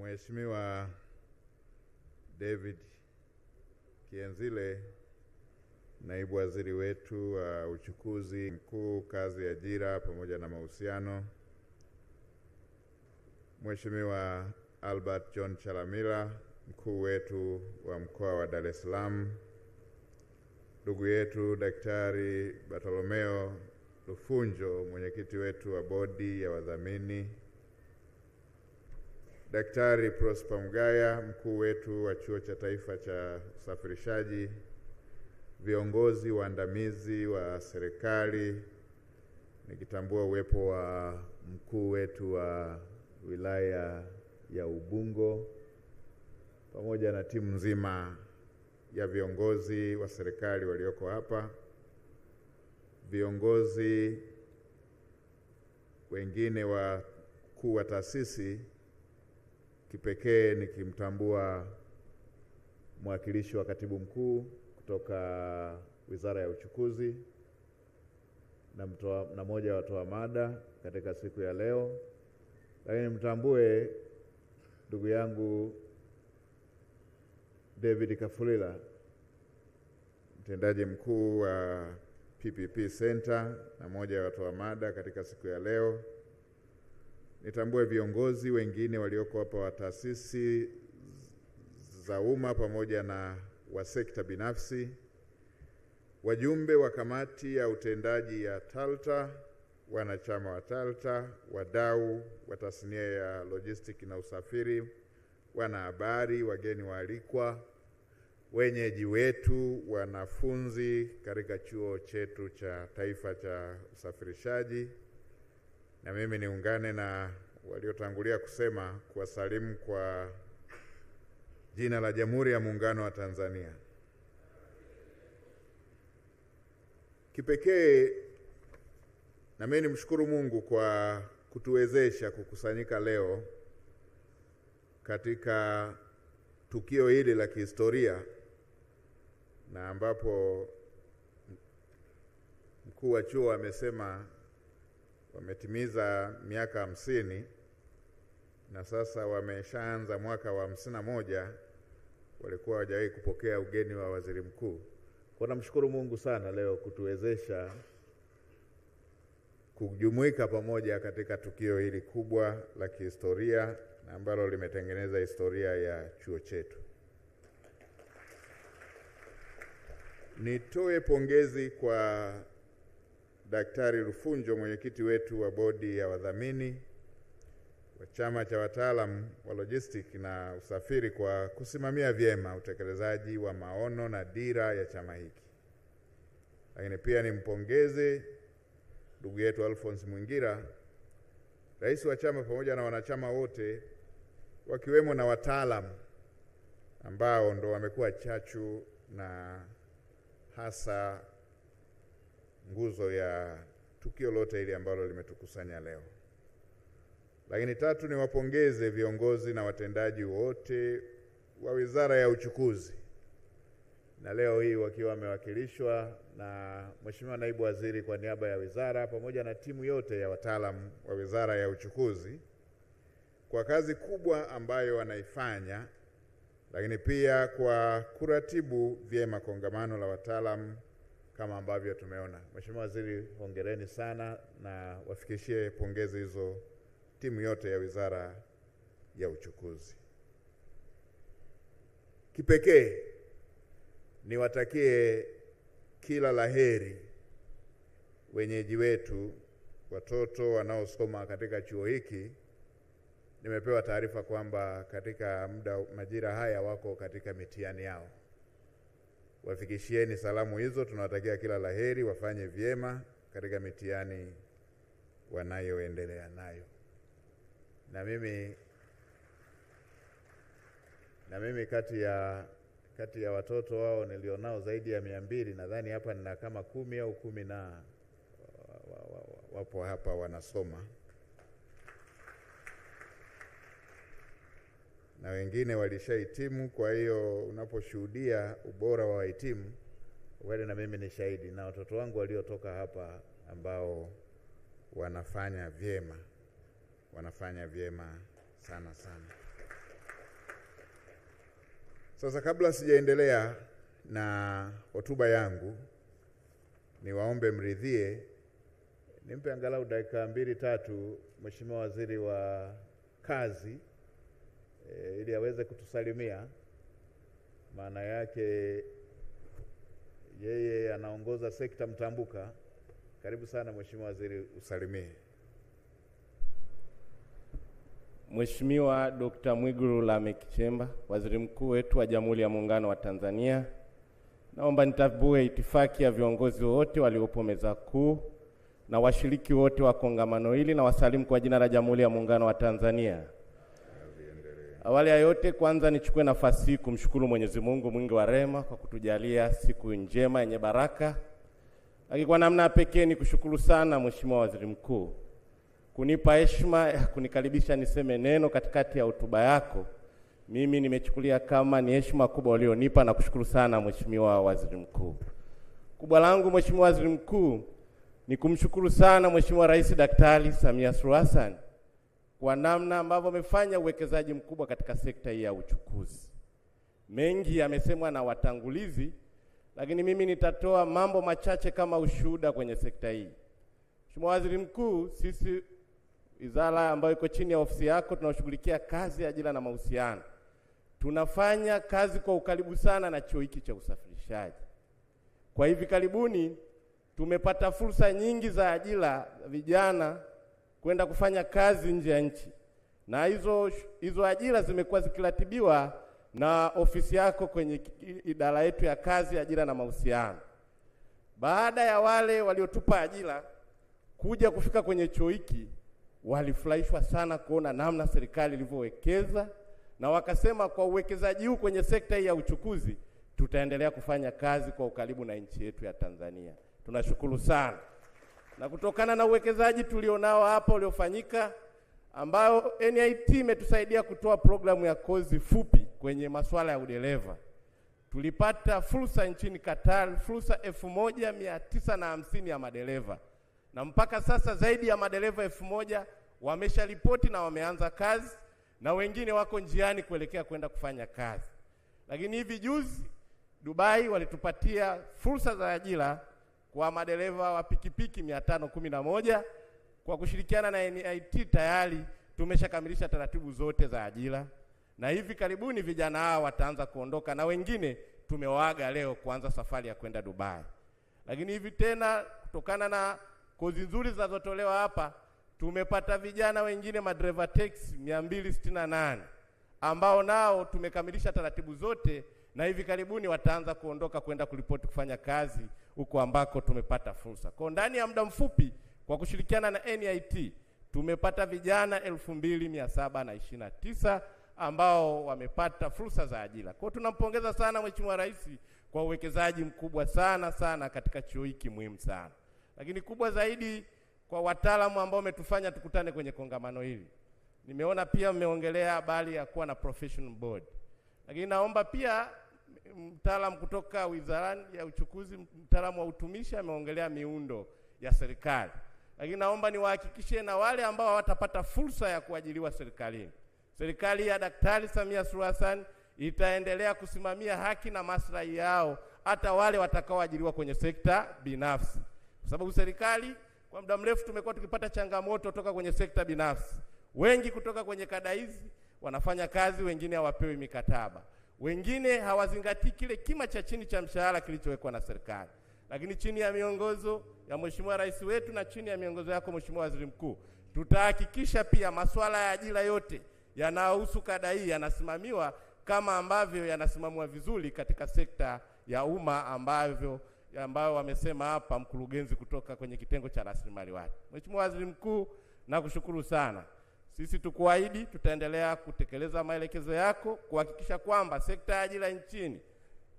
Mheshimiwa David Kienzile, naibu waziri wetu wa uchukuzi mkuu, kazi, ajira pamoja na mahusiano, Mheshimiwa Albert John Chalamila, mkuu wetu wa mkoa wa Dar es Salaam, ndugu yetu Daktari Bartolomeo Lufunjo, mwenyekiti wetu wa bodi ya wadhamini, Daktari Prosper Mgaya, mkuu wetu wa Chuo cha Taifa cha Usafirishaji, viongozi waandamizi wa serikali, nikitambua uwepo wa mkuu wetu wa wilaya ya Ubungo pamoja na timu nzima ya viongozi wa serikali walioko hapa, viongozi wengine wakuu wa taasisi, kipekee nikimtambua mwakilishi wa katibu mkuu kutoka Wizara ya Uchukuzi na moja wa watoa mada katika siku ya leo, lakini mtambue ndugu yangu David Kafulila, mtendaji mkuu wa PPP Center na moja wa watoa mada katika siku ya leo. Nitambue viongozi wengine walioko hapa wa taasisi za umma pamoja na wa sekta binafsi, wajumbe wa kamati ya utendaji ya TALTA, wanachama wa TALTA, wadau wa tasnia ya logistics na usafiri, wanahabari, wageni waalikwa, wenyeji wetu, wanafunzi katika chuo chetu cha taifa cha usafirishaji, na mimi niungane na waliotangulia kusema kuwasalimu kwa jina la Jamhuri ya Muungano wa Tanzania. Kipekee na mimi nimshukuru Mungu kwa kutuwezesha kukusanyika leo katika tukio hili la kihistoria, na ambapo mkuu wa chuo amesema wametimiza miaka 50 na sasa wameshaanza mwaka wa 51, walikuwa hawajawahi kupokea ugeni wa waziri mkuu. Kwa namshukuru Mungu sana leo kutuwezesha kujumuika pamoja katika tukio hili kubwa la kihistoria na ambalo limetengeneza historia ya chuo chetu. Nitoe pongezi kwa Daktari Lufunjo, mwenyekiti wetu wa bodi ya wadhamini wa chama cha wataalamu wa logistics na usafiri, kwa kusimamia vyema utekelezaji wa maono na dira ya chama hiki. Lakini pia nimpongeze ndugu yetu Alphonse Mwingira, rais wa chama, pamoja na wanachama wote wakiwemo na wataalamu ambao ndo wamekuwa chachu na hasa nguzo ya tukio lote hili ambalo limetukusanya leo. Lakini tatu, ni wapongeze viongozi na watendaji wote wa Wizara ya Uchukuzi, na leo hii wakiwa wamewakilishwa na Mheshimiwa Naibu Waziri kwa niaba ya wizara pamoja na timu yote ya wataalamu wa Wizara ya Uchukuzi kwa kazi kubwa ambayo wanaifanya, lakini pia kwa kuratibu vyema kongamano la wataalamu kama ambavyo tumeona. Mheshimiwa Waziri, hongereni sana, na wafikishie pongezi hizo timu yote ya Wizara ya Uchukuzi. Kipekee niwatakie kila laheri wenyeji wetu, watoto wanaosoma katika chuo hiki. Nimepewa taarifa kwamba katika majira haya wako katika mitihani yao. Wafikishieni salamu hizo, tunawatakia kila laheri, wafanye vyema katika mitihani wanayoendelea nayo. Na mimi kati ya watoto wao nilionao zaidi ya 200, nadhani hapa nina kama 10 au 10 na wapo hapa wanasoma, na wengine walishahitimu. Kwa hiyo unaposhuhudia ubora wa wahitimu, wale na mimi ni shahidi, na watoto wangu waliotoka hapa ambao wanafanya vyema sana sana. Sasa kabla sijaendelea na hotuba yangu, niwaombe mridhie nimpe angalau dakika 2-3 Mheshimiwa Waziri wa Kazi ili aweze kutusalimia. Maana yake yeye anaongoza sekta mtambuka. Karibu sana Mheshimiwa Waziri, usalimie. Mheshimiwa Dr. Mwigulu Lameck Nchemba, Waziri Mkuu wetu wa Jamhuri ya Muungano wa Tanzania, naomba nitambue itifaki ya viongozi wote waliopo meza kuu na washiriki wote wa kongamano hili na wasalimu kwa jina la Jamhuri ya Muungano wa Tanzania. Awali ya yote, kwanza nichukue nafasi hii kumshukuru Mwenyezi Mungu mwingi wa rehema kwa kutujalia siku njema yenye baraka. Lakini kwa namna pekee ni kushukuru sana Mheshimiwa Waziri Mkuu kunipa heshima ya kunikaribisha niseme neno katikati ya hotuba yako. Mimi nimechukulia kama ni heshima kubwa ulionipa na kushukuru sana Mheshimiwa Waziri Mkuu. Kubwa langu Mheshimiwa Waziri Mkuu ni kumshukuru sana Mheshimiwa Rais Daktari Samia Suluhu Hassan kwa namna ambavyo amefanya uwekezaji mkubwa katika sekta hii ya uchukuzi. Mengi yamesemwa na watangulizi, lakini mimi nitatoa mambo machache kama ushuhuda kwenye sekta hii. Mheshimiwa Waziri Mkuu, sisi wizara ambayo iko chini ya ofisi yako tunashughulikia kazi, ajira na mahusiano. Tunafanya kazi kwa ukaribu sana na chuo hiki cha usafirishaji. Kwa hivi karibuni tumepata fursa nyingi za ajira vijana kwenda kufanya kazi nje ya nchi. Na hizo ajira zimekuwa zikiratibiwa na ofisi yako kwenye idara yetu ya kazi, ajira na mahusiano. Baada ya wale waliotupa ajira kuja kufika kwenye chuo hiki, walifurahishwa sana kuona namna serikali ilivyowekeza, na wakasema kwa uwekezaji huu kwenye sekta hii ya uchukuzi tutaendelea kufanya kazi kwa ukaribu na nchi yetu ya Tanzania. Tunashukuru sana. Na kutokana na uwekezaji tulionao hapa uliofanyika, ambao NIT imetusaidia kutoa programu ya kozi fupi kwenye masuala ya udereva, tulipata fursa nchini Qatar, fursa 1950 ya madereva. Na mpaka sasa zaidi ya madereva 1000 wamesharipoti na wameanza kazi, na wengine wako njiani kuelekea kwenda kufanya kazi. Lakini hivi juzi Dubai walitupatia fursa za ajira kwa madereva wa pikipiki 511. Kwa kushirikiana na NIT tayari tumeshakamilisha taratibu zote za ajira, na hivi karibuni vijana hao wataanza kuondoka, na wengine tumewaaga leo kuanza safari ya kwenda Dubai. Lakini hivi tena kutokana na kozi nzuri zinazotolewa hapa, tumepata vijana wengine madereva taxi 268 ambao nao tumekamilisha taratibu zote, na hivi karibuni wataanza kuondoka kwenda kuripoti kufanya kazi huko ambako tumepata fursa. Kwa ndani ya muda mfupi, kwa kushirikiana na NIT tumepata vijana 2729 ambao wamepata fursa za ajira. Kwa tunampongeza sana Mheshimiwa Rais kwa uwekezaji mkubwa sana katika chuo hiki muhimu sana. Lakini kubwa zaidi kwa wataalamu ambao umetufanya tukutane kwenye kongamano hili. Nimeona pia mmeongelea habari ya kuwa na professional board. Lakini naomba pia mtaalamu kutoka Wizarani ya Uchukuzi, mtaalamu wa utumishi, ameongelea miundo ya serikali. Lakini naomba niwahakikishie na wale ambao hawatapata fursa ya kuajiriwa serikalini, serikali ya Daktari Samia Suluhu Hassan itaendelea kusimamia haki na maslahi yao, hata wale watakaoajiriwa kwenye sekta binafsi. Kwa sababu serikali kwa muda mrefu tumekuwa tukipata changamoto toka kwenye sekta binafsi. Wengi kutoka kwenye kada hizi wanafanya kazi, wengine hawapewi mikataba, wengine hawazingatii kile kima cha chini cha mshahara kilichowekwa na serikali. Lakini chini ya miongozo ya Mheshimiwa Rais wetu na chini ya miongozo yako Mheshimiwa Waziri Mkuu, tutahakikisha pia masuala ya ajira yote yanayohusu kada hii yanasimamiwa kama ambavyo yanasimamiwa vizuri katika sekta ya umma ambayo wamesema hapa mkurugenzi kutoka kwenye kitengo cha rasilimali watu. Mheshimiwa Waziri Mkuu, nakushukuru sana. Sisi tukuahidi tutaendelea kutekeleza maelekezo yako kuhakikisha kwamba sekta ya ajira nchini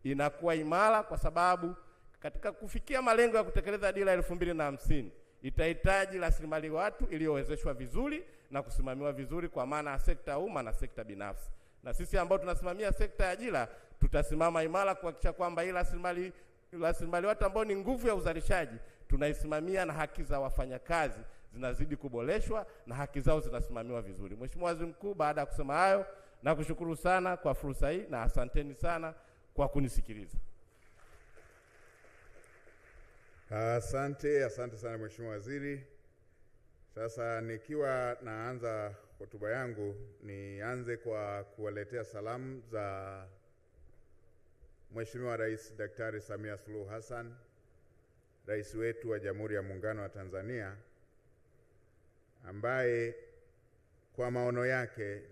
inakuwa imara, kwa sababu katika kufikia malengo ya kutekeleza dira 2050 itahitaji rasilimali watu iliyowezeshwa vizuri na kusimamiwa vizuri, kwa maana ya sekta ya umma na sekta binafsi. Na sisi ambao tunasimamia sekta ya ajira tutasimama imara kuhakikisha kwamba hii rasilimali watu ambao ni nguvu ya uzalishaji tunaisimamia, na haki za wafanyakazi zinazidi kuboreshwa na haki zao zinasimamiwa vizuri. Mheshimiwa Waziri Mkuu, baada ya kusema hayo, Nakushukuru sana kwa fursa hii na asanteni sana kwa kunisikiliza. Asante sana Mheshimiwa Waziri. Sasa nikiwa naanza hotuba yangu, nianze kwa kuwaletea salamu za Mheshimiwa Rais Daktari Samia Suluhu Hassan, Rais wetu wa Jamhuri ya Muungano wa Tanzania, ambaye kwa maono yake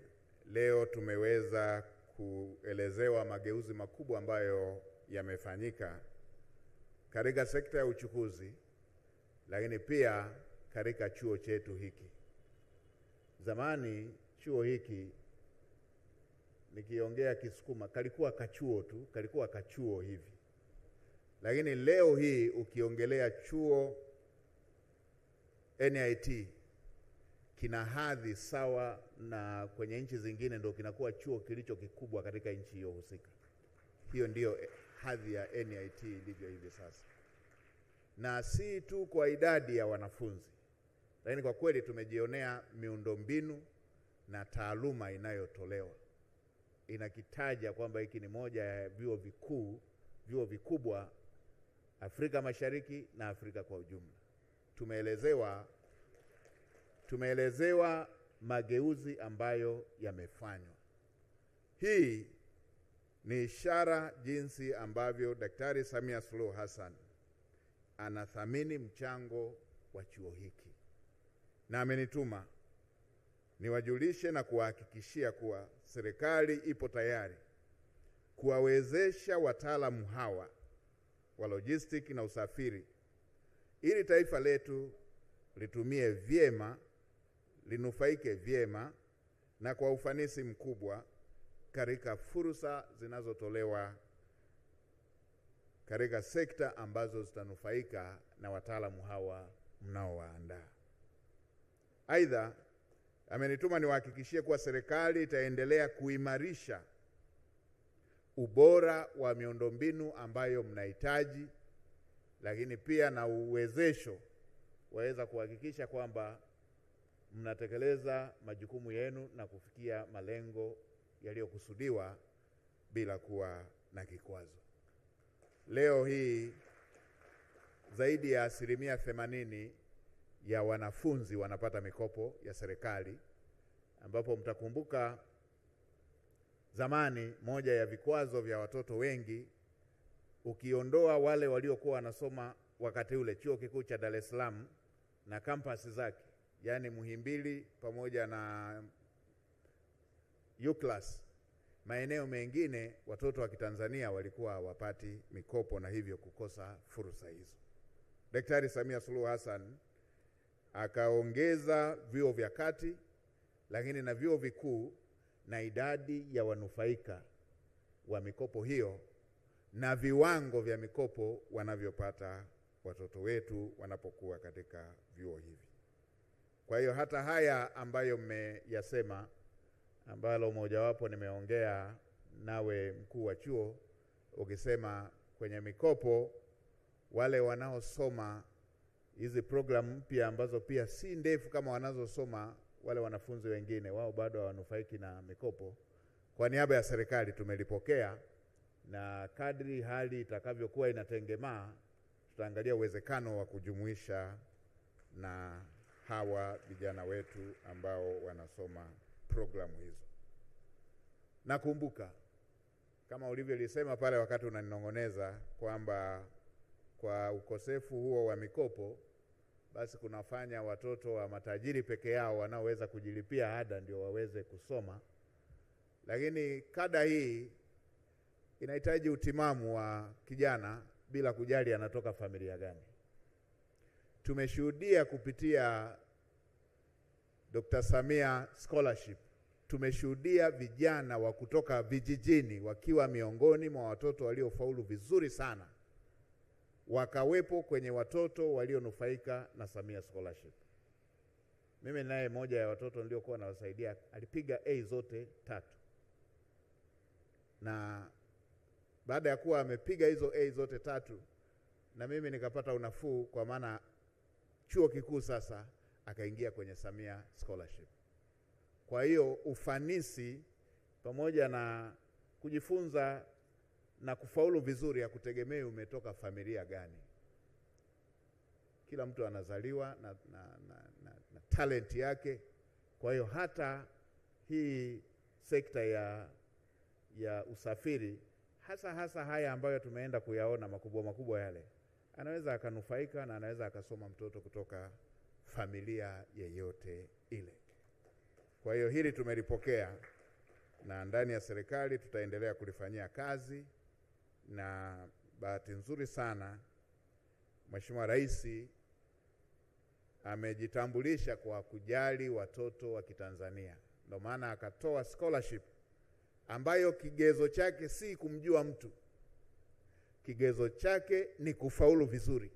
leo tumeweza kuelezewa mageuzi makubwa ambayo yamefanyika katika sekta ya uchukuzi, lakini pia katika chuo chetu hiki. Zamani chuo hiki, nikiongea Kisukuma, kalikuwa kachuo tu, kalikuwa kachuo hivi. Lakini leo hii ukiongelea chuo NIT kina hadhi sawa na kwenye nchi zingine, ndio kinakuwa chuo kilicho kikubwa katika nchi hiyo husika. Hiyo ndiyo hadhi ya NIT ilivyo hivi sasa. Na si tu kwa idadi ya wanafunzi, lakini kwa kweli tumejionea miundombinu na taaluma inayotolewa. Inakitaja kwamba hiki ni moja ya vyuo vikubwa Afrika Mashariki na Afrika kwa ujumla. Tumeelezewa mageuzi ambayo yamefanywa. Hii ni ishara jinsi ambavyo Daktari Samia Suluhu Hassan anathamini mchango wa chuo hiki, na amenituma niwajulishe na kuwahakikishia kuwa serikali ipo tayari kuwawezesha wataalamu hawa wa logistics na usafiri ili taifa letu litumie vyema, linufaike vyema na kwa ufanisi mkubwa katika fursa zinazotolewa katika sekta ambazo zitanufaika na wataalamu hawa mnaowaandaa. Aidha, amenituma niwahakikishie kuwa serikali itaendelea kuimarisha ubora wa miundombinu ambayo mnahitaji, lakini pia na uwezesho waweza kuhakikisha kwamba mnatekeleza majukumu yenu na kufikia malengo yaliyokusudiwa bila kuwa na kikwazo. Leo hii zaidi ya 80% ya wanafunzi wanapata mikopo ya serikali, ambapo mtakumbuka zamani moja ya vikwazo vya watoto wengi, ukiondoa wale waliokuwa wanasoma wakati ule Chuo Kikuu cha Dar es Salaam na kampasi zake, yani Muhimbili pamoja na UCLAS, maeneo mengine watoto wa Kitanzania walikuwa hawapati mikopo na hivyo kukosa fursa hizo. Daktari Samia Suluhu Hassan akaongeza vyuo vya kati, lakini na vyuo vikuu, na idadi ya wanufaika wa mikopo hiyo na viwango vya mikopo wanavyopata watoto wetu wanapokuwa katika vyuo hivi. Kwa hiyo hata haya ambayo mmeyasema, ambalo mojawapo nimeongea nawe mkuu wa chuo, ukisema kwenye mikopo wale wanaosoma hizi programu mpya ambazo pia si ndefu kama wanazosoma wale wanafunzi wengine, wao bado hawanufaiki na mikopo. Kwa niaba ya serikali tumelipokea, na kadri hali itakavyokuwa inatengemaa, tutaangalia uwezekano wa kujumuisha na hawa vijana wetu ambao wanasoma programu hizo. Nakumbuka kama ulivyolisema pale wakati unaninong'oneza kwamba kwa ukosefu huo wa mikopo, basi kunafanya watoto wa matajiri peke yao wanaoweza kujilipia ada ndio waweze kusoma. Lakini kada hii inahitaji utimamu wa kijana bila kujali anatoka familia gani. Tumeshuhudia kupitia Dr. Samia Scholarship, tumeshuhudia vijana wa kutoka vijijini wakiwa miongoni mwa watoto waliofaulu vizuri sana, wakawepo kwenye watoto walionufaika na Samia Scholarship. Mimi naye moja ya watoto niliokuwa nawasaidia alipiga A zote 3, na baada ya kuwa amepiga hizo A zote 3, na mimi nikapata unafuu, kwa maana chuo kikuu sasa akaingia kwenye Samia Scholarship. Kwa hiyo ufanisi pamoja na kujifunza na kufaulu vizuri hakutegemei umetoka familia gani. Kila mtu anazaliwa na talent yake. Kwa hiyo hata hii sekta ya usafiri, hasa haya ambayo tumeenda kuyaona makubwa yale, anaweza akanufaika na anaweza akasoma mtoto kutoka familia yeyote ile. Kwa hiyo hili tumelipokea, na ndani ya serikali tutaendelea kulifanyia kazi, na bahati nzuri sana Mheshimiwa Rais amejitambulisha kwa kujali watoto wa Kitanzania. Ndio maana akatoa scholarship ambayo kigezo chake si kumjua mtu. Kigezo chake ni kufaulu vizuri.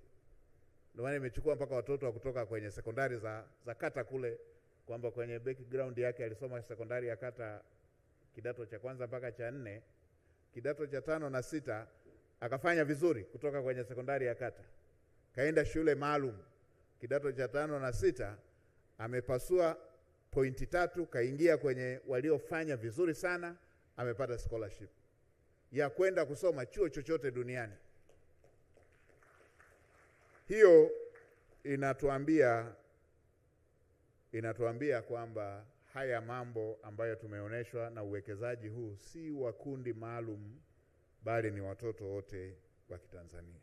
Ndio maana imechukua mpaka watoto wa kutoka kwenye sekondari za kata kule, kwamba kwenye background yake alisoma sekondari ya kata kidato cha kwanza mpaka cha 4, kidato cha 5 na 6 akafanya vizuri kutoka kwenye sekondari ya kata. Kaenda shule maalum kidato cha 5 na 6, amepasua pointi 3, kaingia kwenye waliofanya vizuri sana, amepata scholarship ya kwenda kusoma chuo chochote duniani. Hiyo inatuambia kwamba haya mambo ambayo tumeonyeshwa na uwekezaji huu si wa kundi maalum, bali ni watoto wote wa Kitanzania.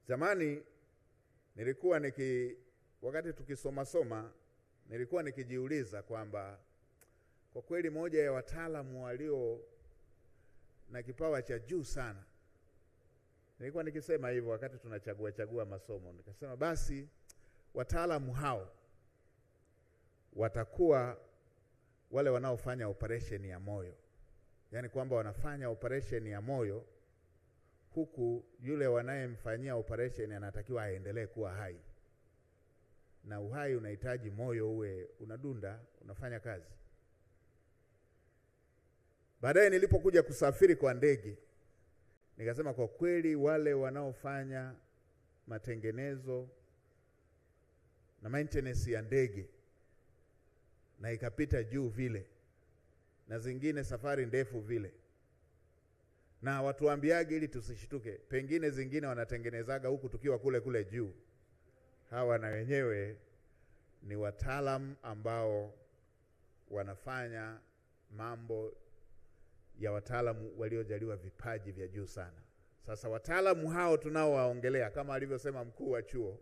Zamani nilikuwa wakati tukisoma nilikuwa nikijiuliza kwamba kwa kweli moja ya wataalamu walio na kipawa cha juu sana, nilikuwa nikisema hivyo wakati tunachagua masomo, nikasema basi wataalamu hao watakuwa wale wanaofanya operation ya moyo. Yaani kwamba wanafanya operation ya moyo, huku yule wanayemfanyia operation anatakiwa aendelee kuwa hai. Na uhai unahitaji moyo uwe unadunda, unafanya kazi. Baadaye nilipokuja kusafiri kwa ndege, nikasema kwa kweli wale wanaofanya matengenezo na maintenance ya ndege, na ikapita juu vile, na zingine safari ndefu vile, na watuambiage ili tusishituke, pengine zingine wanatengenezaga huku tukiwa kule juu. Hawa na wenyewe ni wataalamu ambao wanafanya mambo ya wataalamu waliojaliwa vipaji vya juu sana. Sasa wataalamu hao tunaowaongelea, kama alivyosema mkuu wa chuo,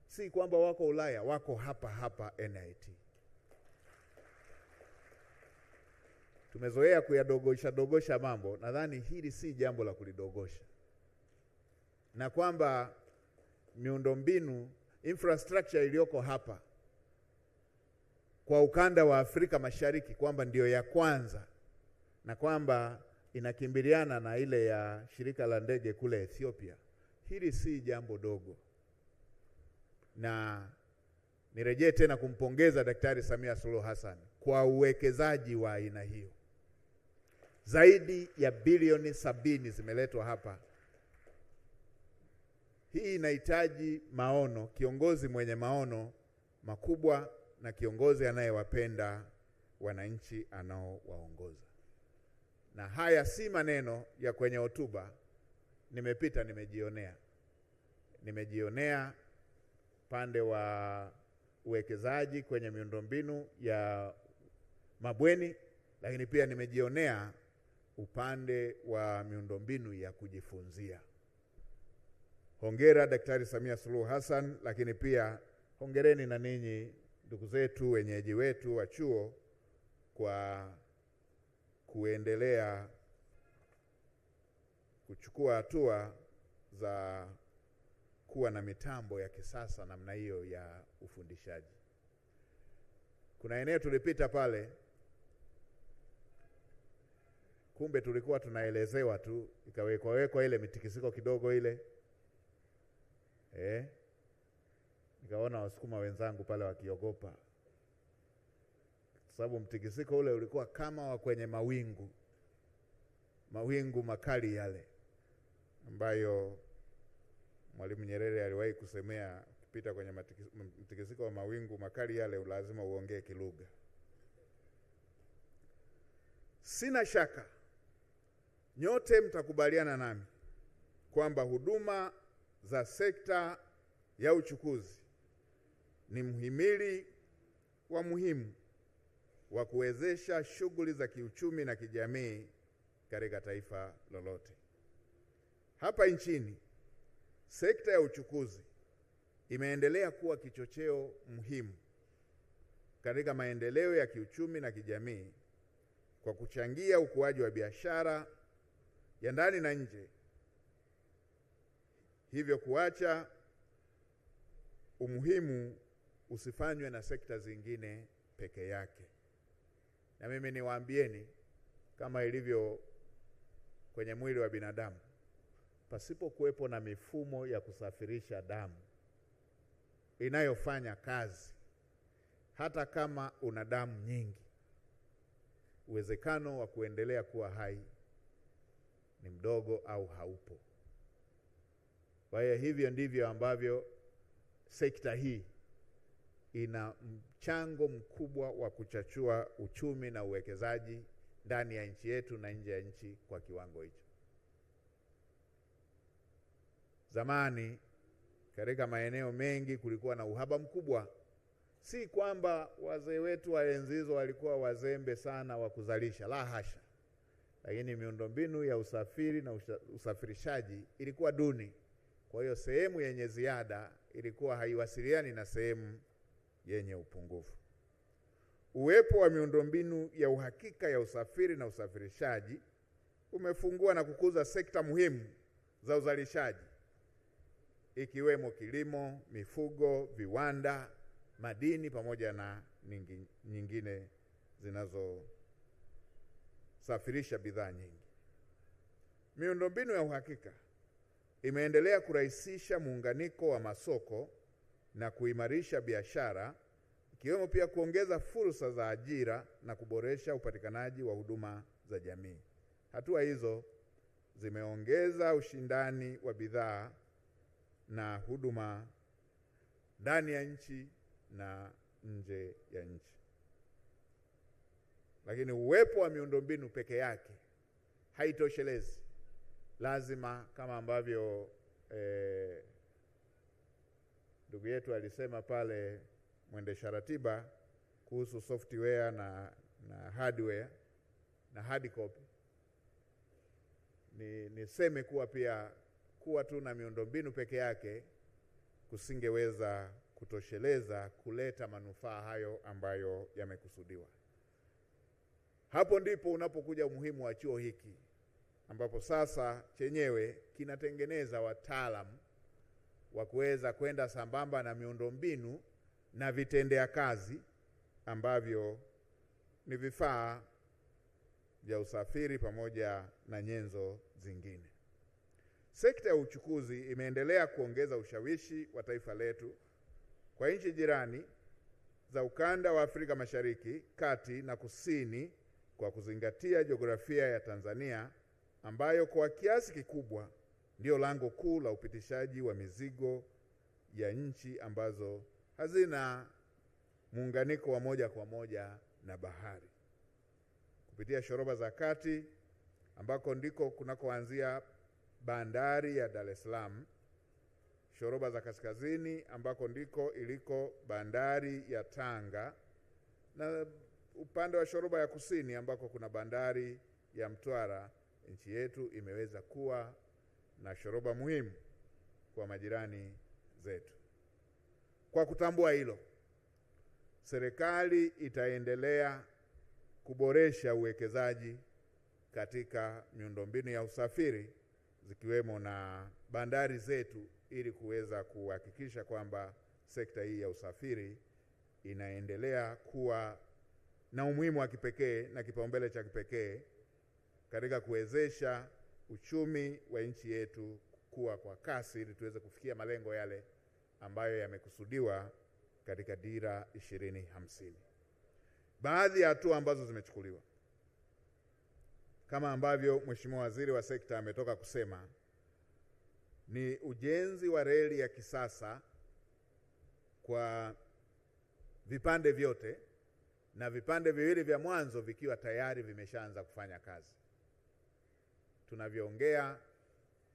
si kwamba wako Ulaya, wako hapa NIT. Tumezoea kuyadogosha mambo, nadhani hili si jambo la kulidogosha. Na kwamba miundombinu, infrastructure iliyoko hapa kwa ukanda wa Afrika Mashariki kwamba ndio ya kwanza, na kwamba inakimbiliana na ile ya shirika la ndege kule Ethiopia. Hili si jambo dogo. Na nirejee tena kumpongeza Daktari Samia Suluhu Hassan kwa uwekezaji wa aina hiyo. Zaidi ya bilioni 70 zimeletwa hapa. Hii inahitaji maono, kiongozi mwenye maono makubwa na kiongozi anayewapenda wananchi anaowaongoza. Na haya si maneno ya kwenye hotuba, nimepita nimejionea pande wa uwekezaji kwenye miundombinu ya mabweni, lakini pia nimejionea upande wa miundombinu ya kujifunzia. Hongera Daktari Samia Suluhu Hassan, lakini pia hongereni na ninyi ndugu zetu wenyeji wetu wa chuo kwa kuendelea kuchukua hatua za kuwa na mitambo ya kisasa namna hiyo ya ufundishaji. Kuna eneo tulipita pale, kumbe tulikuwa tunaelezewa tu, ikawekwa ile mitikisiko kidogo ile. Nikaona Wasukuma wenzangu pale wakiogopa, sababu mtikisiko ule ulikuwa kama wa kwenye mawingu makali yale, ambayo Mwalimu Nyerere aliwahi kusemea, ukipita kwenye mtikisiko wa mawingu makali yale lazima uongee kilugha. Sina shaka nyote mtakubaliana nami kwamba huduma za sekta ya uchukuzi ni mhimili wa muhimu wa kuwezesha shughuli za kiuchumi na kijamii katika taifa lolote. Hapa nchini, sekta ya uchukuzi imeendelea kuwa kichocheo muhimu katika maendeleo ya kiuchumi na kijamii kwa kuchangia ukuaji wa biashara ya ndani na nje, hivyo kuacha umuhimu usifanywe na sekta zingine peke yake. Na mimi niwaambieni, kama ilivyo kwenye mwili wa binadamu, pasipo kuwepo na mifumo ya kusafirisha damu inayofanya kazi, hata kama una damu nyingi, uwezekano wa kuendelea kuwa hai ni mdogo au haupo. Kwa hiyo hivyo ndivyo ambavyo sekta hii ina mchango mkubwa wa kuchachua uchumi na uwekezaji ndani ya nchi yetu na nje ya nchi kwa kiwango hicho. Zamani katika maeneo mengi kulikuwa na uhaba mkubwa. Si kwamba wazee wetu wa enzi hizo walikuwa wazembe sana wa kuzalisha, la hasha. Lakini miundombinu ya usafiri na usafirishaji ilikuwa duni. Kwa hiyo sehemu yenye ziada ilikuwa haiwasiliani na sehemu yenye upungufu. Uwepo wa miundombinu ya uhakika ya usafiri na usafirishaji umefungua na kukuza sekta muhimu za uzalishaji, ikiwemo kilimo, mifugo, viwanda, madini pamoja na nyingine zinazosafirisha bidhaa nyingi. Miundombinu ya uhakika imeendelea kurahisisha muunganiko wa masoko na kuimarisha biashara, ikiwemo pia kuongeza fursa za ajira na kuboresha upatikanaji wa huduma za jamii. Hatua hizo zimeongeza ushindani wa bidhaa na huduma ndani ya nchi na nje ya nchi. Lakini uwepo wa miundombinu peke yake haitoshelezi. Lazima, kama ambavyo ndugu yetu alisema pale mwendesha ratiba kuhusu software na hardware na hard copy, niseme kuwa pia kuwa tu na miundombinu peke yake kusingeweza kutosheleza kuleta manufaa hayo ambayo yamekusudiwa. Hapo ndipo unapokuja umuhimu wa chuo hiki, ambapo sasa chenyewe kinatengeneza wataalamu wa kuweza kwenda sambamba na miundombinu na vitendea kazi ambavyo ni vifaa vya usafiri pamoja na nyenzo zingine. Sekta ya uchukuzi imeendelea kuongeza ushawishi wa taifa letu kwa nchi jirani za ukanda wa Afrika Mashariki, Kati na Kusini, kwa kuzingatia jiografia ya Tanzania ambayo kwa kiasi kikubwa ndio lango kuu la upitishaji wa mizigo ya nchi ambazo hazina muunganiko wa moja kwa moja na bahari. Kupitia shoroba za kati ambako ndiko kunakoanzia bandari ya Dar es Salaam, shoroba za kaskazini ambako ndiko iliko bandari ya Tanga, na upande wa shoroba ya kusini ambako kuna bandari ya Mtwara, nchi yetu imeweza kuwa na shoroba muhimu kwa majirani zetu. Kwa kutambua hilo, serikali itaendelea kuboresha uwekezaji katika miundombinu ya usafiri zikiwemo na bandari zetu ili kuweza kuhakikisha kwamba sekta hii ya usafiri inaendelea kuwa na umuhimu wa kipekee na kipaumbele cha kipekee katika kuwezesha uchumi wa nchi yetu kukua kwa kasi ili tuweze kufikia malengo yale ambayo yamekusudiwa katika Dira 2050. Baadhi ya hatua ambazo zimechukuliwa kama ambavyo Mheshimiwa Waziri wa Sekta ametoka kusema ni ujenzi wa reli ya kisasa kwa vipande vyote na vipande viwili vya mwanzo vikiwa tayari vimeshaanza kufanya kazi. Tunavyoongea,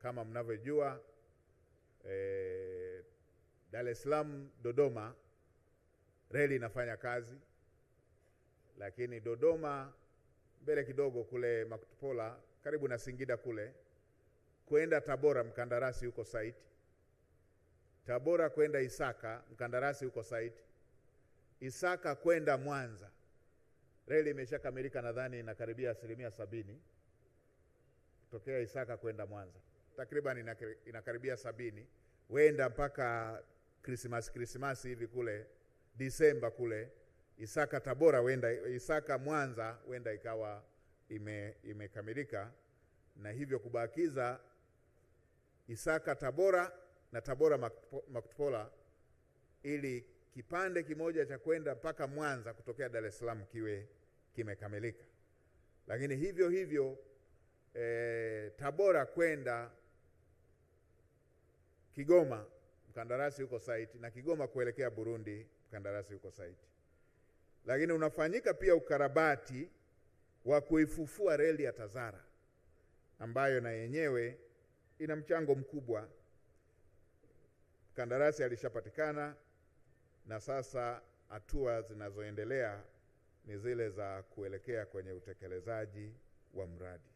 kama mnavyojua, Dar es Salaam Dodoma reli inafanya kazi, lakini Dodoma mbele kidogo kule Makutupola karibu na Singida kule kwenda Tabora mkandarasi yuko site. Tabora kwenda Isaka mkandarasi yuko site. Isaka kwenda Mwanza reli imeshakamilika, nadhani inakaribia 70%. Kutokea Isaka kwenda Mwanza takriban inakaribia 70%. Wenda mpaka Christmas hivi kule Disemba kule. Isaka Tabora wenda, Isaka Mwanza wenda ikawa imekamilika, na hivyo kubakiza Isaka Tabora na Tabora Makutupola, ili kipande kimoja cha kwenda mpaka Mwanza kutokea Dar es Salaam kiwe kimekamilika. Lakini hivyo hivyo Tabora kwenda Kigoma mkandarasi yuko site, na Kigoma kuelekea Burundi mkandarasi yuko site. Lakini unafanyika pia ukarabati wa kuifufua reli ya Tazara ambayo na yenyewe ina mchango mkubwa. Mkandarasi alishapatikana, na sasa hatua zinazoendelea ni zile za kuelekea kwenye utekelezaji wa mradi.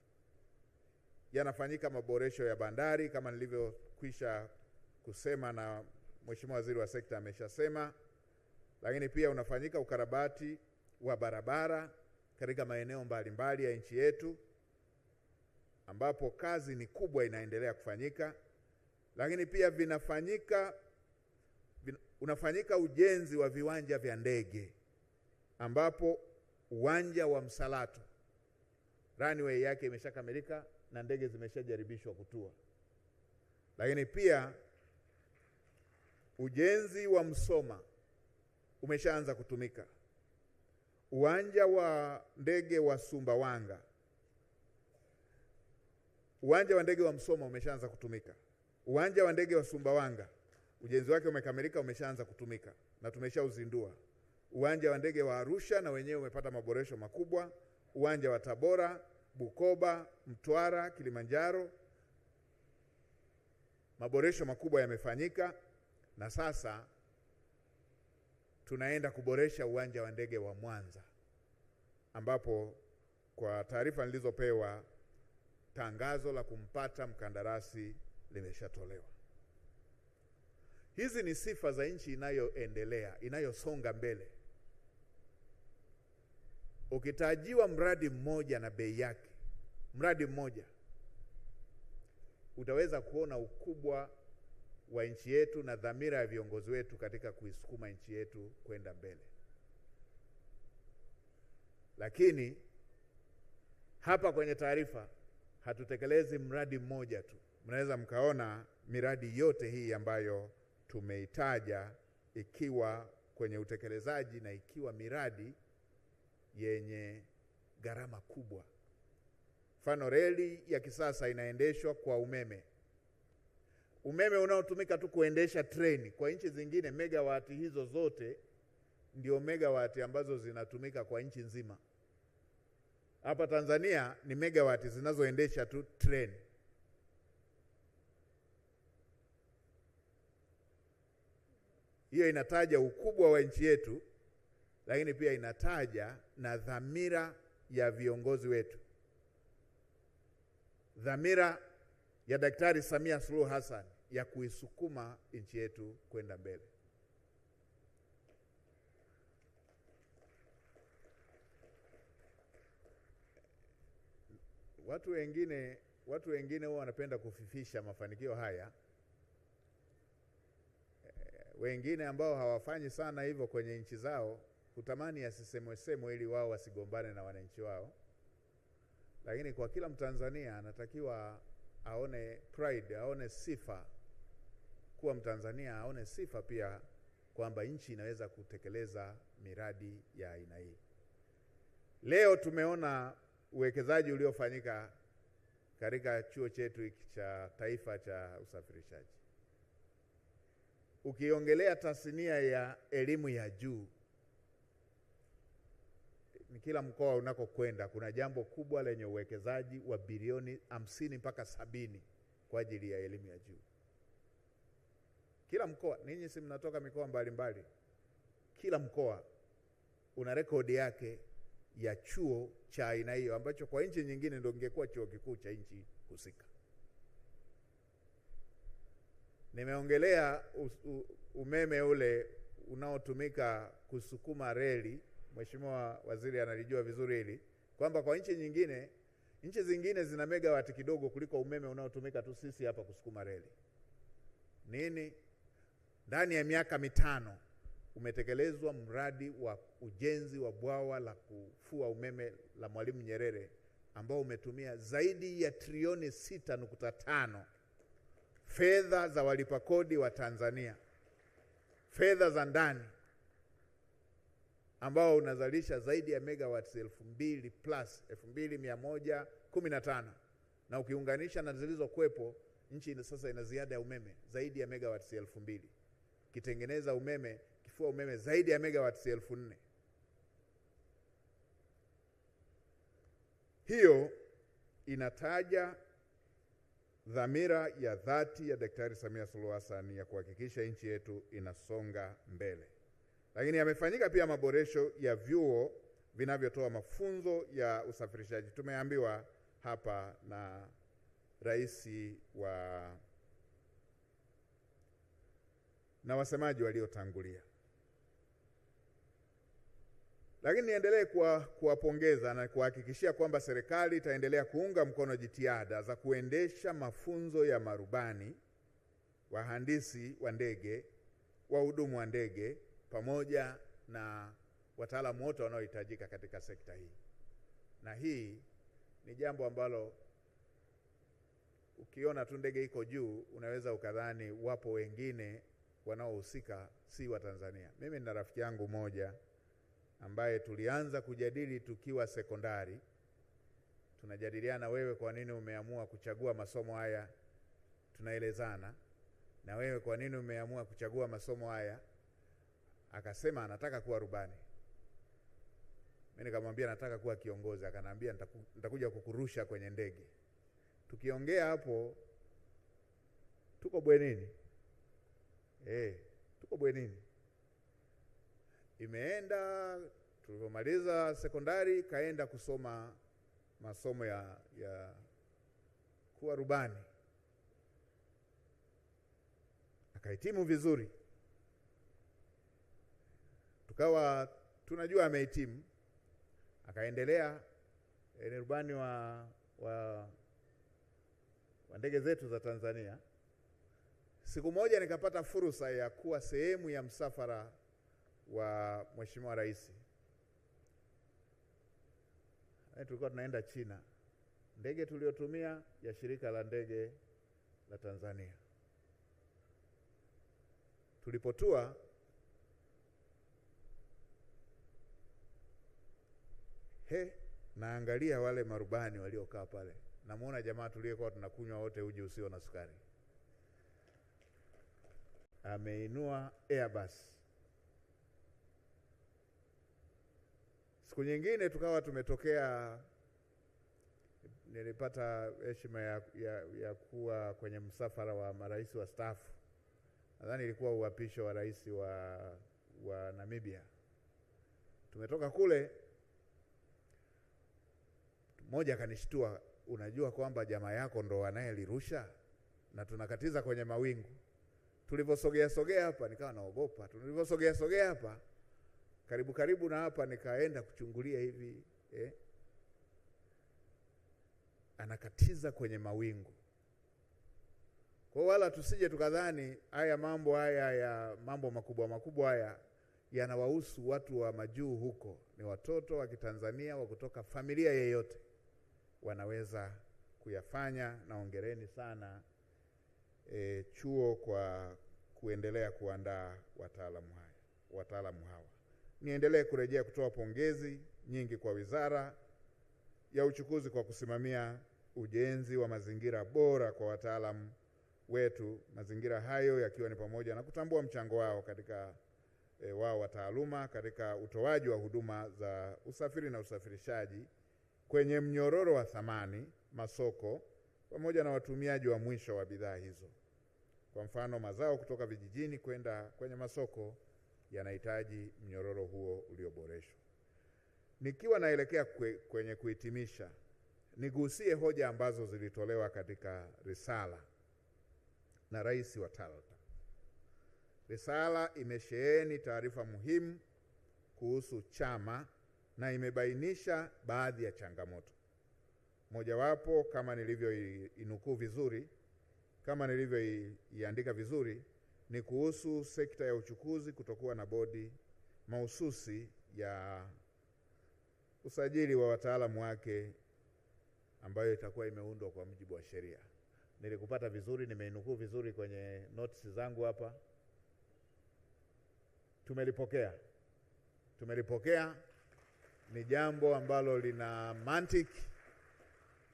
Yanafanyika maboresho ya bandari kama nilivyokwisha kusema na Mheshimiwa Waziri wa Sekta ameshasema, lakini pia unafanyika ukarabati wa barabara katika maeneo mbalimbali ya nchi yetu ambapo kazi ni kubwa inaendelea kufanyika. Lakini pia unafanyika ujenzi wa viwanja vya ndege ambapo uwanja wa Msalato runway yake imeshakamilika na ndege zimeshajaribishwa kutua. Lakini pia ujenzi wa Msoma umeshaanza kutumika. Uwanja wa ndege wa Sumbawanga, uwanja wa ndege wa Msoma umeshaanza kutumika. Uwanja wa ndege wa Sumbawanga ujenzi wake umekamilika, umeshaanza kutumika na tumeshauzindua. Uwanja wa ndege wa Arusha na wenyewe umepata maboresho makubwa. Uwanja wa Tabora, Bukoba, Mtwara, Kilimanjaro, maboresho makubwa yamefanyika, na sasa tunaenda kuboresha uwanja wa ndege wa Mwanza ambapo kwa taarifa nilizopewa tangazo la kumpata mkandarasi limeshatolewa. Hizi ni sifa za nchi inayoendelea, inayosonga mbele. Ukitajiwa mradi mmoja na bei yake, mradi mmoja, utaweza kuona ukubwa wa nchi yetu na dhamira ya viongozi wetu katika kuisukuma nchi yetu kwenda mbele. Lakini hapa kwenye taarifa hatutekelezi mradi mmoja tu. Mnaweza mkaona miradi yote hii ambayo tumeitaja ikiwa kwenye utekelezaji na ikiwa miradi yenye gharama kubwa. Mfano, reli ya kisasa inaendeshwa kwa umeme. Umeme unaotumika tu kuendesha treni. Kwa nchi zingine megawati hizo zote ndio megawati ambazo zinatumika kwa nchi nzima. Hapa Tanzania ni megawati zinazoendesha tu treni. Hiyo inataja ukubwa wa nchi yetu, lakini pia inataja na dhamira ya viongozi wetu. Dhamira ya Daktari Samia Suluhu Hassan ya kuisukuma nchi yetu kwenda mbele. Watu wengine huwa wanapenda kufifisha mafanikio haya. Wengine ambao hawafanyi sana hivyo kwenye nchi zao hutamani yasisemwe ili wao wasigombane na wananchi wao. Lakini kwa kila Mtanzania anatakiwa aone pride, aone sifa kuwa Mtanzania, aone sifa pia kwamba nchi inaweza kutekeleza miradi ya aina hii. Leo tumeona uwekezaji uliofanyika katika chuo chetu hiki cha taifa cha usafirishaji. Ukiongelea tasnia ya elimu ya juu, ni kila mkoa unakokwenda kuna jambo kubwa lenye uwekezaji wa bilioni 50 mpaka 70 kwa ajili ya elimu ya juu. Kila mkoa, ninyi si mnatoka mikoa mbalimbali, kila mkoa una rekodi yake ya chuo cha aina hiyo, ambacho kwa nchi nyingine ndio ingekuwa chuo kikuu cha nchi husika. Nimeongelea umeme ule unaotumika kusukuma reli. Mheshimiwa Waziri analijua vizuri hili, kwamba kwa nchi nyingine, nchi zingine zina megawati kidogo kuliko umeme unaotumika tu sisi hapa kusukuma reli. Nini? Ndani ya miaka 5 umetekelezwa mradi wa ujenzi wa bwawa la kufua umeme la Mwalimu Nyerere ambao umetumia zaidi ya trilioni 6.5 fedha za walipa kodi wa Tanzania, fedha za ndani, ambao unazalisha zaidi ya megawatts 2000 plus 2115, na ukiunganisha na zilizokuwepo, nchi sasa ina ziada ya umeme zaidi ya megawatts 2000, kitengeneza umeme, kifua umeme zaidi ya megawatts 4000. Hiyo inataja dhamira ya dhati ya Daktari Samia Suluhu Hassan ya kuhakikisha nchi yetu inasonga mbele. Lakini yamefanyika pia maboresho ya vyuo vinavyotoa mafunzo ya usafirishaji. Tumeambiwa hapa na rais na wasemaji waliotangulia. Lakini niendelee kuwapongeza na kuhakikishia kwamba serikali itaendelea kuunga mkono jitihada za kuendesha mafunzo ya marubani, wahandisi wa ndege, wahudumu wa ndege, pamoja na wataalamu wote wanaohitajika katika sekta hii. Na hii ni jambo ambalo ukiona tu ndege iko juu unaweza ukadhani wapo wengine wanaohusika si wa Tanzania. Mimi nina rafiki yangu moja ambaye tulianza kujadili tukiwa sekondari. Tunajadiliana, wewe kwa nini umeamua kuchagua masomo haya? Tunaelezana, na wewe kwa nini umeamua kuchagua masomo haya? Akasema anataka kuwa rubani. Mimi nikamwambia nataka kuwa kiongozi. Akaniambia nitakuja kukurusha kwenye ndege. Tukiongea hapo, tuko bwenini. Tuko bwenini. Imeenda, tulipomaliza sekondari kaenda kusoma masomo ya kuwa rubani. Akahitimu vizuri. Tukawa tunajua amehitimu. Akaendelea ni rubani wa ndege zetu za Tanzania. Siku moja nikapata fursa ya kuwa sehemu ya msafara wa Mheshimiwa Rais. Tulikuwa tunaenda China. Ndege tuliotumia ya shirika la ndege la Tanzania. Tulipotua, naangalia wale marubani waliokaa pale. Namuona jamaa tuliyekuwa tunakunywa wote uji usio na sukari. Ameinua Airbus. Siku nyingine tukawa tumetokea, nilipata heshima ya kuwa kwenye msafara wa marais wa staafu. Nadhani ilikuwa uapisho wa rais wa Namibia. Tumetoka kule, mmoja akanishtua, unajua kwamba jamaa yako ndo anayelirusha? Na tunakatiza kwenye mawingu. Tulivyosogea hapa nikawa naogopa. Tulivyosogea hapa karibu na hapa nikaenda kuchungulia hivi, anakatiza kwenye mawingu. Kwa wala tusije tukadhani haya mambo makubwa haya yanawahusu watu wa majuu huko. Ni watoto wa Kitanzania wa kutoka familia yeyote wanaweza kuyafanya, na hongereni sana chuo kwa kuendelea kuandaa wataalamu hawa. Niendelee kurejea kutoa pongezi nyingi kwa Wizara ya Uchukuzi kwa kusimamia ujenzi wa mazingira bora kwa wataalamu wetu, mazingira hayo yakiwa ni pamoja na kutambua mchango wao katika wao wa taaluma katika utoaji wa huduma za usafiri na usafirishaji kwenye mnyororo wa thamani, masoko, pamoja na watumiaji wa mwisho wa bidhaa hizo. Kwa mfano, mazao kutoka vijijini kwenda kwenye masoko yanahitaji mnyororo huo ulioboreshwa. Nikiwa naelekea kwenye kuhitimisha, nigusie hoja ambazo zilitolewa katika risala na Rais wa TALTA. Risala imesheheni taarifa muhimu kuhusu chama na imebainisha baadhi ya changamoto. Mojawapo, kama nilivyoinukuu vizuri, kama nilivyoiandika vizuri, ni kuhusu sekta ya uchukuzi kutokuwa na bodi mahususi ya usajili wa wataalamu wake ambayo itakuwa imeundwa kwa mujibu wa sheria. Nilikupata vizuri, nimeinukuu vizuri kwenye notes zangu hapa. Tumelipokea. Ni jambo ambalo lina mantiki,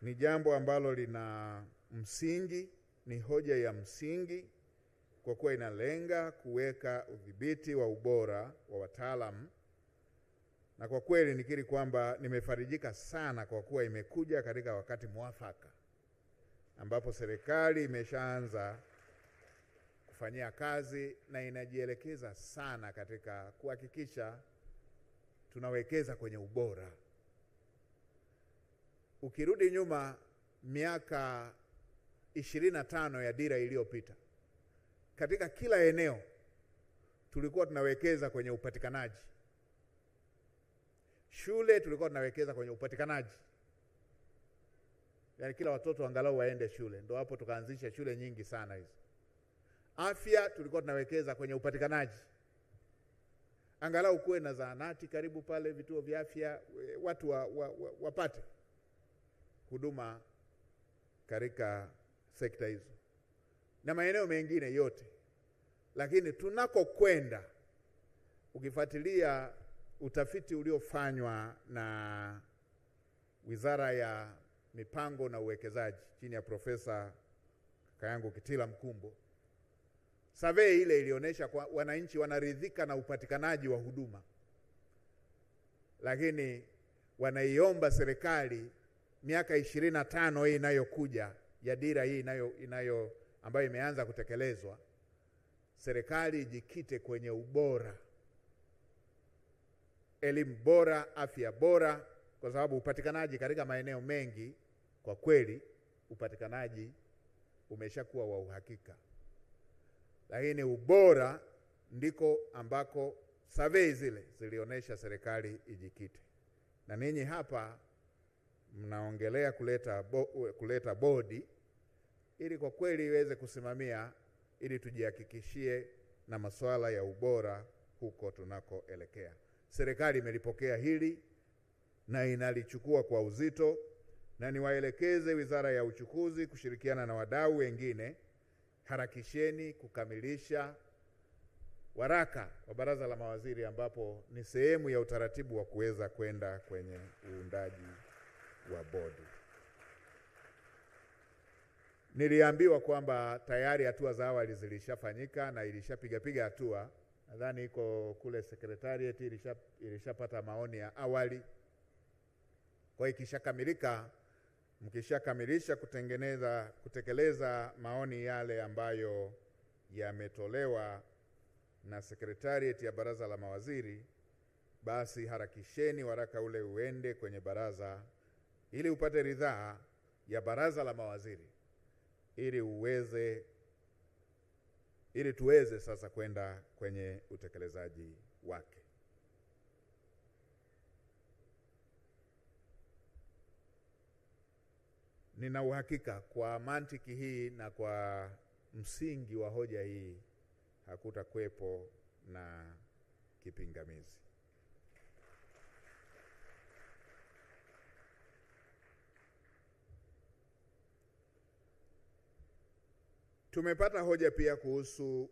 ni jambo ambalo lina msingi, ni hoja ya msingi, kwa kuwa inalenga kuweka udhibiti wa ubora wa wataalamu. Na kwa kweli nikiri kwamba nimefarijika sana kwa kuwa imekuja katika wakati mwafaka ambapo serikali imeshaanza kufanyia kazi na inajielekeza sana katika kuhakikisha tunawekeza kwenye ubora. Ukirudi nyuma miaka 25 ya dira iliyopita, katika kila eneo tulikuwa tunawekeza kwenye upatikanaji. Shule tulikuwa tunawekeza kwenye upatikanaji, yaani kila watoto angalau waende shule. Ndio hapo tukaanzisha shule nyingi sana hizo. Afya tulikuwa tunawekeza kwenye upatikanaji, angalau kuwe na zahanati karibu pale, vituo vya afya, watu wapate huduma katika sekta hizo na maeneo mengine yote. Lakini tunakokwenda, ukifuatilia utafiti uliofanywa na Wizara ya Mipango na Uwekezaji chini ya Profesa Kayangu Kitila Mkumbo, survey ile ilionyesha kwa wananchi wanaridhika na upatikanaji wa huduma, lakini wanaiomba serikali miaka 25 hii inayokuja ya dira hii ambayo imeanza kutekelezwa, serikali ijikite kwenye ubora, elimu bora, afya bora, kwa sababu upatikanaji katika maeneo mengi kwa kweli upatikanaji umeshakuwa wa uhakika, lakini ubora ndiko ambako survey zile zilionyesha serikali ijikite. Na ninyi hapa mnaongelea kuleta bodi ili kwa kweli iweze kusimamia, ili tujihakikishie na masuala ya ubora huko tunakoelekea. Serikali imelipokea hili na inalichukua kwa uzito, na niwaelekeze Wizara ya Uchukuzi kushirikiana na wadau wengine, harakisheni kukamilisha waraka wa Baraza la Mawaziri ambapo ni sehemu ya utaratibu wa kuweza kwenda kwenye uundaji wa bodi. Niliambiwa kwamba tayari hatua za awali zilishafanyika na ilishapiga hatua. Nadhani iko kule Secretariat, ilishapata maoni ya awali. Kwa ikishakamilika, mkishakamilisha kutekeleza maoni yale ambayo yametolewa na Secretariat ya Baraza la Mawaziri, basi harakisheni waraka ule uende kwenye baraza ili upate ridhaa ya Baraza la Mawaziri ili tuweze sasa kwenda kwenye utekelezaji wake. Nina uhakika kwa mantiki hii na kwa msingi wa hoja hii hakutakuwepo na kipingamizi. Tumepata hoja pia kuhusu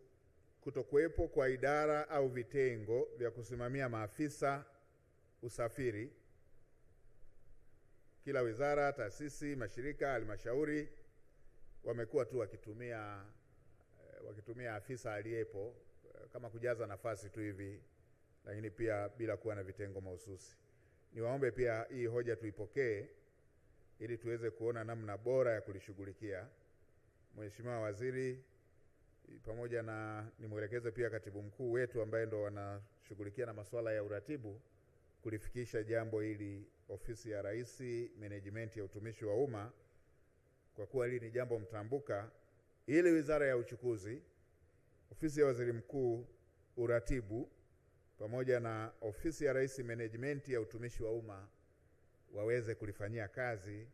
kutokuwepo kwa idara au vitengo vya kusimamia maafisa usafiri. Kila wizara, taasisi, mashirika, halmashauri wamekuwa tu wakitumia afisa aliyepo kama kujaza nafasi tu hivi, lakini pia bila kuwa na vitengo mahususi. Niwaombe pia hii hoja tuipokee ili tuweze kuona namna bora ya kulishughulikia. Mheshimiwa Waziri, pamoja na nimwelekeze pia katibu mkuu wetu ambaye ndo wanashughulikia na masuala ya uratibu, kulifikisha jambo hili ofisi ya Rais, management ya utumishi wa umma, kwa kuwa hili ni jambo mtambuka, ili Wizara ya Uchukuzi, ofisi ya Waziri Mkuu uratibu, pamoja na ofisi ya Rais, management ya utumishi wa umma waweze kulifanyia kazi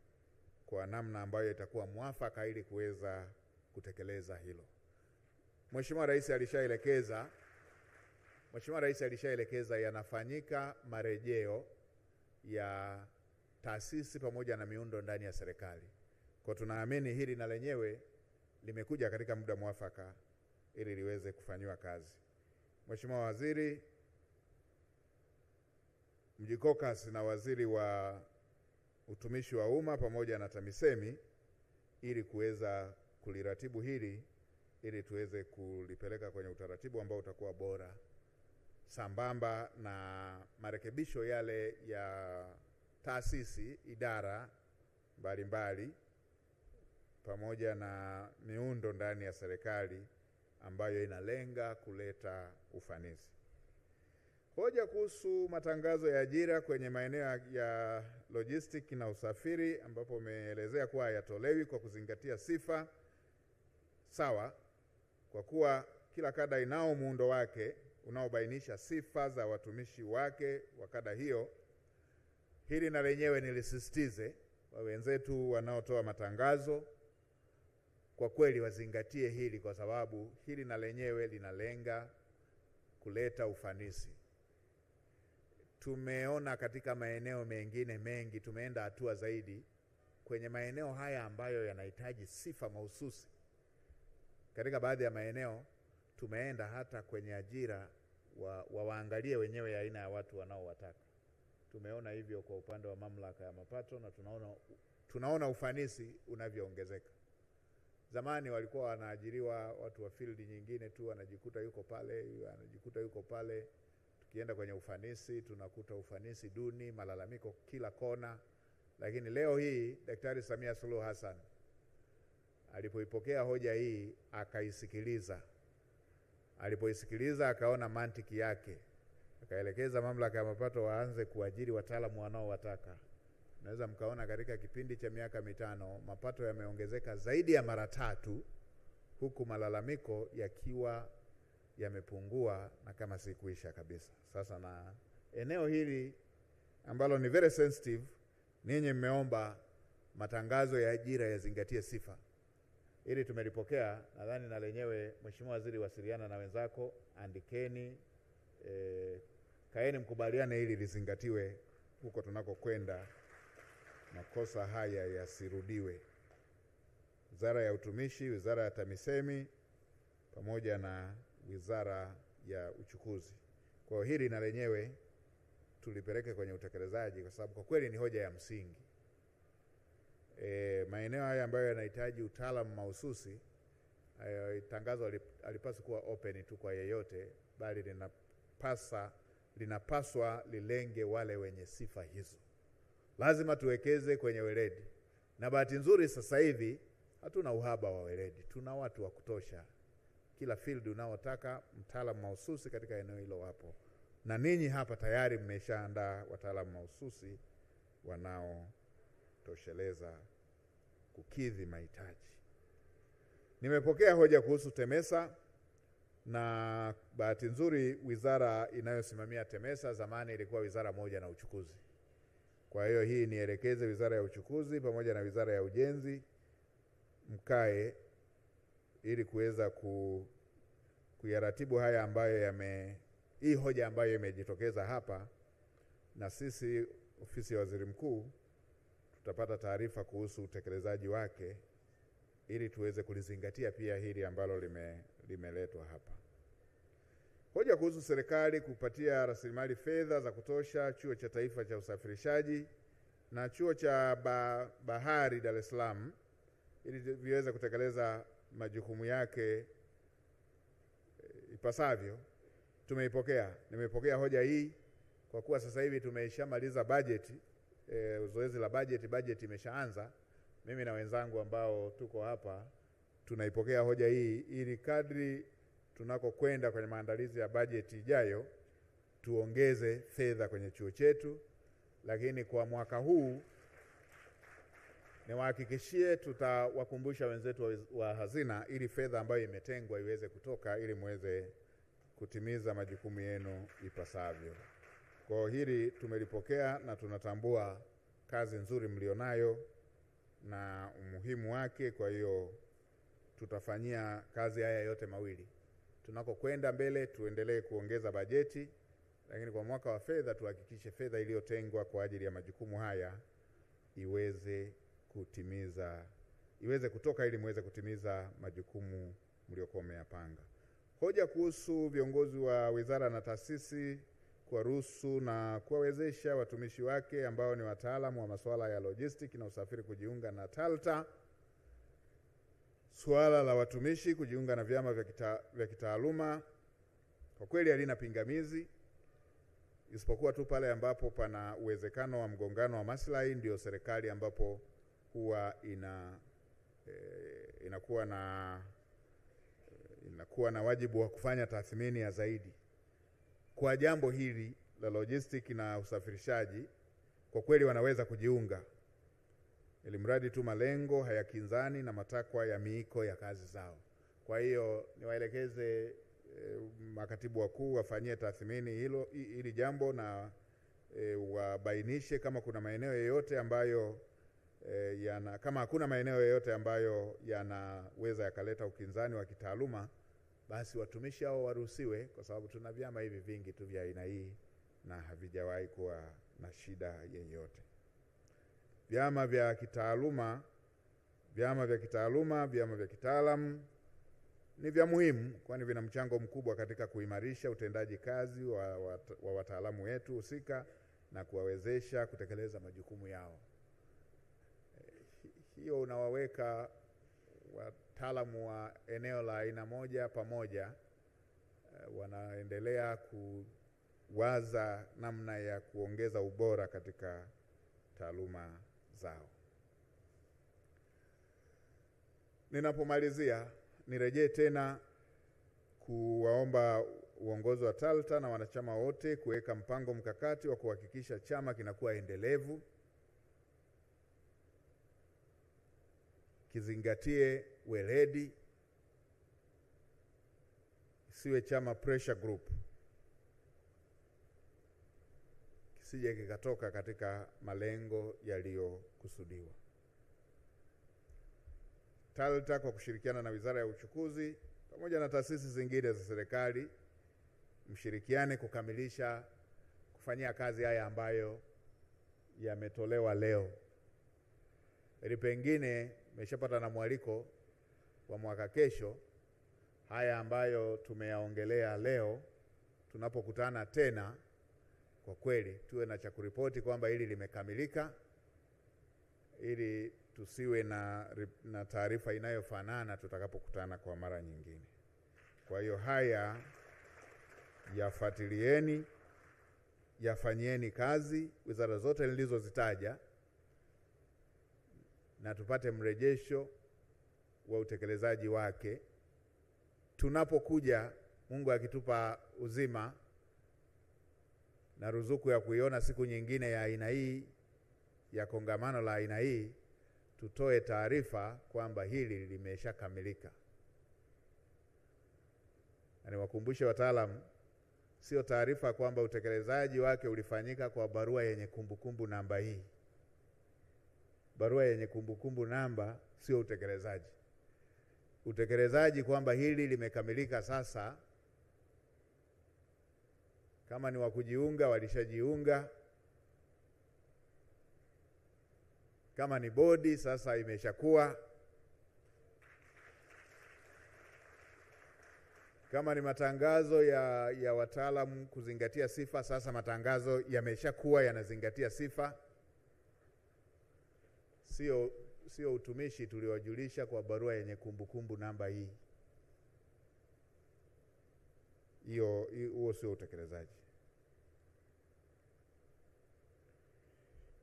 kwa namna ambayo itakuwa mwafaka ili kuweza kutekeleza hilo. Mheshimiwa Rais alishaelekeza yanafanyika marejeo ya taasisi pamoja na miundo ndani ya serikali. Kwa tunaamini hili na lenyewe limekuja katika muda mwafaka ili liweze kufanywa kazi. Mheshimiwa Waziri Mjikokas na Waziri wa Utumishi wa Umma pamoja na TAMISEMI ili kuweza kuliratibu hili ili tuweze kulipeleka kwenye utaratibu ambao utakuwa bora, sambamba na marekebisho yale ya taasisi, idara mbalimbali pamoja na miundo ndani ya serikali ambayo inalenga kuleta ufanisi. Hoja kuhusu matangazo ya ajira kwenye maeneo ya logistic na usafiri, ambapo umeelezea kuwa yatolewi kwa kuzingatia sifa sawa, kwa kuwa kila kada inao muundo wake unaobainisha sifa za watumishi wake wa kada hiyo. Hili na lenyewe nilisisitize wa wenzetu wanaotoa matangazo kwa kweli wazingatie hili, kwa sababu hili na lenyewe linalenga kuleta ufanisi. Tumeona katika maeneo mengine mengi tumeenda hatua zaidi kwenye maeneo haya ambayo yanahitaji sifa mahususi. Katika baadhi ya maeneo tumeenda hata kwenye ajira waangalie wenyewe aina ya watu wanaowataka. Tumeona hivyo kwa upande wa mamlaka ya mapato na tunaona ufanisi unavyoongezeka. Zamani walikuwa wanaajiriwa watu wa field nyingine tu, anajikuta yuko pale. Tukienda kwenye ufanisi tunakuta ufanisi duni, malalamiko kila kona. Lakini leo hii Daktari Samia Suluhu Hassan alipoipokea hoja hii akaisikiliza. Alipoisikiliza akaona mantiki yake, akaelekeza mamlaka ya mapato waanze kuajiri wataalamu wanaowataka. Naweza mkaona katika kipindi cha miaka 5 mapato yameongezeka zaidi ya mara 3, huku malalamiko yakiwa yamepungua na kama si kuisha kabisa. Sasa na eneo hili ambalo ni very sensitive, ninyi mmeomba matangazo ya ajira yazingatie sifa. Ili tumelipokea, nadhani na lenyewe Mheshimiwa Waziri, wasiliana na wenzako, andikeni, kaeni mkubaliane ili lizingatiwe huko tunakokwenda, makosa haya yasirudiwe. Wizara ya Utumishi, Wizara ya TAMISEMI pamoja na Wizara ya Uchukuzi. Kwa hili na lenyewe tulipeleke kwenye utekelezaji, kwa sababu kwa kweli ni hoja ya msingi. Maeneo haya ambayo yanahitaji utaalamu mahususi, tangazo alipaswa kuwa open tu kwa yeyote, bali linapaswa lilenge wale wenye sifa hizo. Lazima tuwekeze kwenye weledi, na bahati nzuri sasa hivi hatuna uhaba wa weledi, tuna watu wa kutosha. Kila field unaotaka mtaalamu mahususi katika eneo hilo wapo, na ninyi hapa tayari mmeshaandaa wataalamu mahususi wanaotosheleza kukidhi mahitaji. Nimepokea hoja kuhusu TEMESA, na bahati nzuri wizara inayosimamia TEMESA zamani ilikuwa wizara moja na Uchukuzi. Kwa hiyo hii nielekeze Wizara ya Uchukuzi pamoja na Wizara ya Ujenzi mkae ili kuweza kuyaratibu haya ambayo hii hoja ambayo imejitokeza hapa, na sisi ofisi ya Waziri Mkuu tutapata taarifa kuhusu utekelezaji wake ili tuweze kulizingatia pia hili ambalo limeletwa hapa. Hoja kuhusu serikali kupatia rasilimali fedha za kutosha Chuo cha Taifa cha Usafirishaji na Chuo cha Bahari Dar es Salaam ili viweze kutekeleza majukumu yake ipasavyo. Tumeipokea, nimepokea hoja hii kwa kuwa sasa hivi tumeshamaliza bajeti, zoezi la bajeti imeshaanza. Mimi na wenzangu ambao tuko hapa tunaipokea hoja hii ili kadri tunakokwenda kwenye maandalizi ya bajeti ijayo tuongeze fedha kwenye chuo chetu. Lakini kwa mwaka huu niwahakikishie tutawakumbusha wenzetu wa hazina ili fedha ambayo imetengwa iweze kutoka ili muweze kutimiza majukumu yenu ipasavyo. Kwa hili tumelipokea na tunatambua kazi nzuri mlionayo na umuhimu wake. Kwa hiyo tutafanyia kazi haya yote mawili. Tunakokwenda mbele tuendelee kuongeza bajeti, lakini kwa mwaka wa fedha tuhakikishe fedha iliyotengwa kwa ajili ya majukumu haya iweze kutoka ili muweze kutimiza majukumu mliokuwa mmeyapanga. Hoja kuhusu viongozi wa wizara na taasisi kuwaruhusu na kuwawezesha watumishi wake ambao ni wataalamu wa masuala ya logistics na usafiri kujiunga na TALTA. Suala la watumishi kujiunga na vyama vya kitaaluma kwa kweli halina pingamizi, isipokuwa tu pale ambapo pana uwezekano wa mgongano wa maslahi, ndio serikali ambapo huwa inakuwa na wajibu wa kufanya tathmini ya zaidi. Kwa jambo hili la logistics na usafirishaji kwa kweli wanaweza kujiunga, ili mradi tu malengo hayakinzani na matakwa ya miiko ya kazi zao. Kwa hiyo niwaelekeze makatibu wakuu wafanyie tathmini hili jambo na wabainishe kama kuna maeneo yoyote ambayo kama hakuna maeneo yoyote ambayo yanaweza yakaleta ukinzani wa kitaaluma, basi watumishi hao waruhusiwe, kwa sababu tuna vyama hivi vingi tu vya aina hii na havijawahi kuwa na shida yoyote. Vyama vya kitaaluma, vyama vya kitaalamu ni vya muhimu, kwani vina mchango mkubwa katika kuimarisha utendaji kazi wa wataalamu wetu husika na kuwawezesha kutekeleza majukumu yao. Hiyo unawaweka wataalamu wa eneo la aina moja pamoja, wanaendelea kuwaza namna ya kuongeza ubora katika taaluma zao. Ninapomalizia nirejee tena kuwaomba uongozi wa TALTA na wanachama wote kuweka mpango mkakati wa kuhakikisha chama kinakuwa endelevu, kizingatie weledi, isiwe chama pressure group, kisije kikatoka katika malengo yaliyokusudiwa. TALTA kwa kushirikiana na Wizara ya Uchukuzi pamoja na taasisi zingine za serikali mshirikiane kufanyia kazi haya ambayo yametolewa leo. Ili pengine mmeshapata na mwaliko wa mwaka kesho, haya ambayo tumeyaongelea leo tunapokutana tena, kwa kweli tuwe na cha kuripoti kwamba hili limekamilika, ili tusiwe na taarifa inayofanana tutakapokutana kwa mara nyingine. Kwa hiyo haya yafuatilieni, yafanyieni kazi wizara zote nilizozitaja, na tupate mrejesho wa utekelezaji wake. Tunapokuja, Mungu akitupa uzima na ruzuku ya kuiona siku nyingine ya aina hii, ya kongamano la aina hii, tutoe taarifa kwamba hili limeshakamilika. Na niwakumbushe wataalamu, sio taarifa kwamba utekelezaji wake ulifanyika kwa barua yenye kumbukumbu namba hii. Barua yenye kumbukumbu namba sio utekelezaji. Utekelezaji kwamba hili limekamilika sasa, kama ni wa kujiunga walishajiunga, kama ni bodi sasa imeshakuwa, kama ni matangazo ya wataalamu kuzingatia sifa, sasa matangazo yameshakuwa yanazingatia sifa. Sio utumishi tuliowajulisha kwa barua yenye kumbukumbu namba hii. huo sio utekelezaji.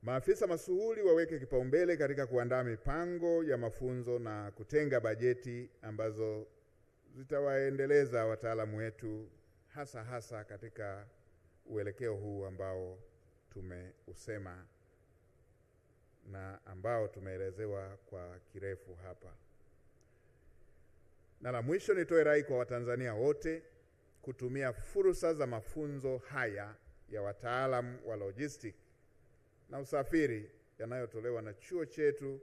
Maafisa masuhuli waweke kipaumbele katika kuandaa mipango ya mafunzo na kutenga bajeti ambazo zitawaendeleza wataalamu wetu hasa katika uelekeo huu ambao tumeusema na ambao tumeelezewa kwa kirefu hapa. Na la mwisho, nitoe rai kwa Watanzania wote kutumia fursa za mafunzo haya ya wataalamu wa logistics na usafiri yanayotolewa na chuo chetu,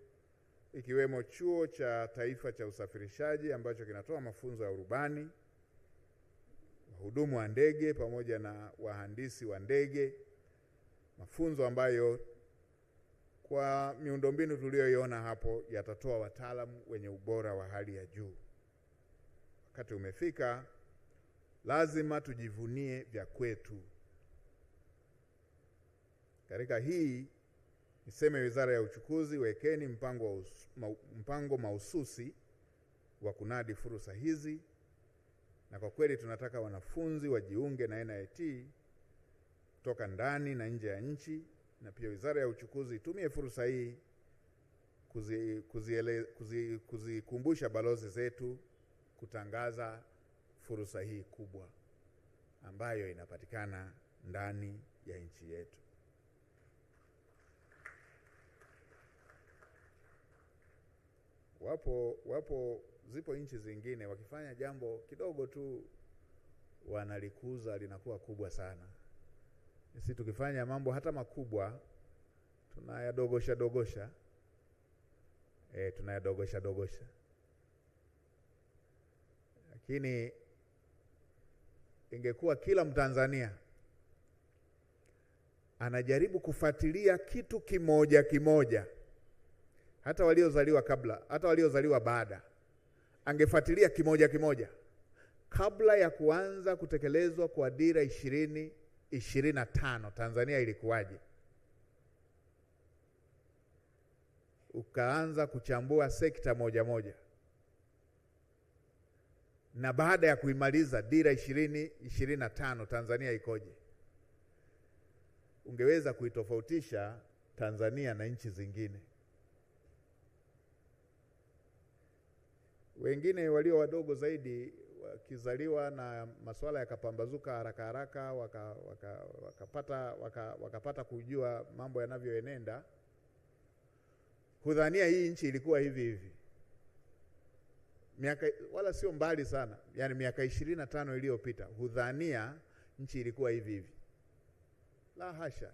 ikiwemo Chuo cha Taifa cha Usafirishaji ambacho kinatoa mafunzo ya urubani, wahudumu wa ndege pamoja na wahandisi wa ndege, mafunzo ambayo kwa miundombinu tuliyoiona hapo yatatoa wataalamu wenye ubora wa hali ya juu. Wakati umefika, lazima tujivunie vya kwetu. Katika hii niseme Wizara ya Uchukuzi, wekeni mpango mahususi wa kunadi fursa hizi, na kwa kweli tunataka wanafunzi wajiunge na NIT kutoka ndani na nje ya nchi, na pia Wizara ya Uchukuzi itumie fursa hii kuzikumbusha balozi zetu kutangaza fursa hii kubwa ambayo inapatikana ndani ya nchi yetu. Zipo nchi zingine wakifanya jambo kidogo tu wanalikuza linakuwa kubwa sana. Sisi tukifanya mambo hata makubwa tunayadogosha dogosha. Lakini ingekuwa kila Mtanzania anajaribu kufuatilia kitu kimoja, hata waliozaliwa kabla, hata waliozaliwa baada, angefuatilia kimoja kabla ya kuanza kutekelezwa kwa dira 2025 Tanzania ilikuwaje, ukaanza kuchambua sekta moja, na baada ya kuimaliza dira 2025 Tanzania ikoje, ungeweza kuitofautisha Tanzania na nchi zingine. Wengine walio wadogo zaidi wakizaliwa na masuala yakapambazuka haraka wakapata kujua mambo yanavyoenenda, hudhania hii nchi ilikuwa hivi. Miaka wala sio mbali sana, yani miaka 25 iliyopita, hudhania nchi ilikuwa hivi. La hasha.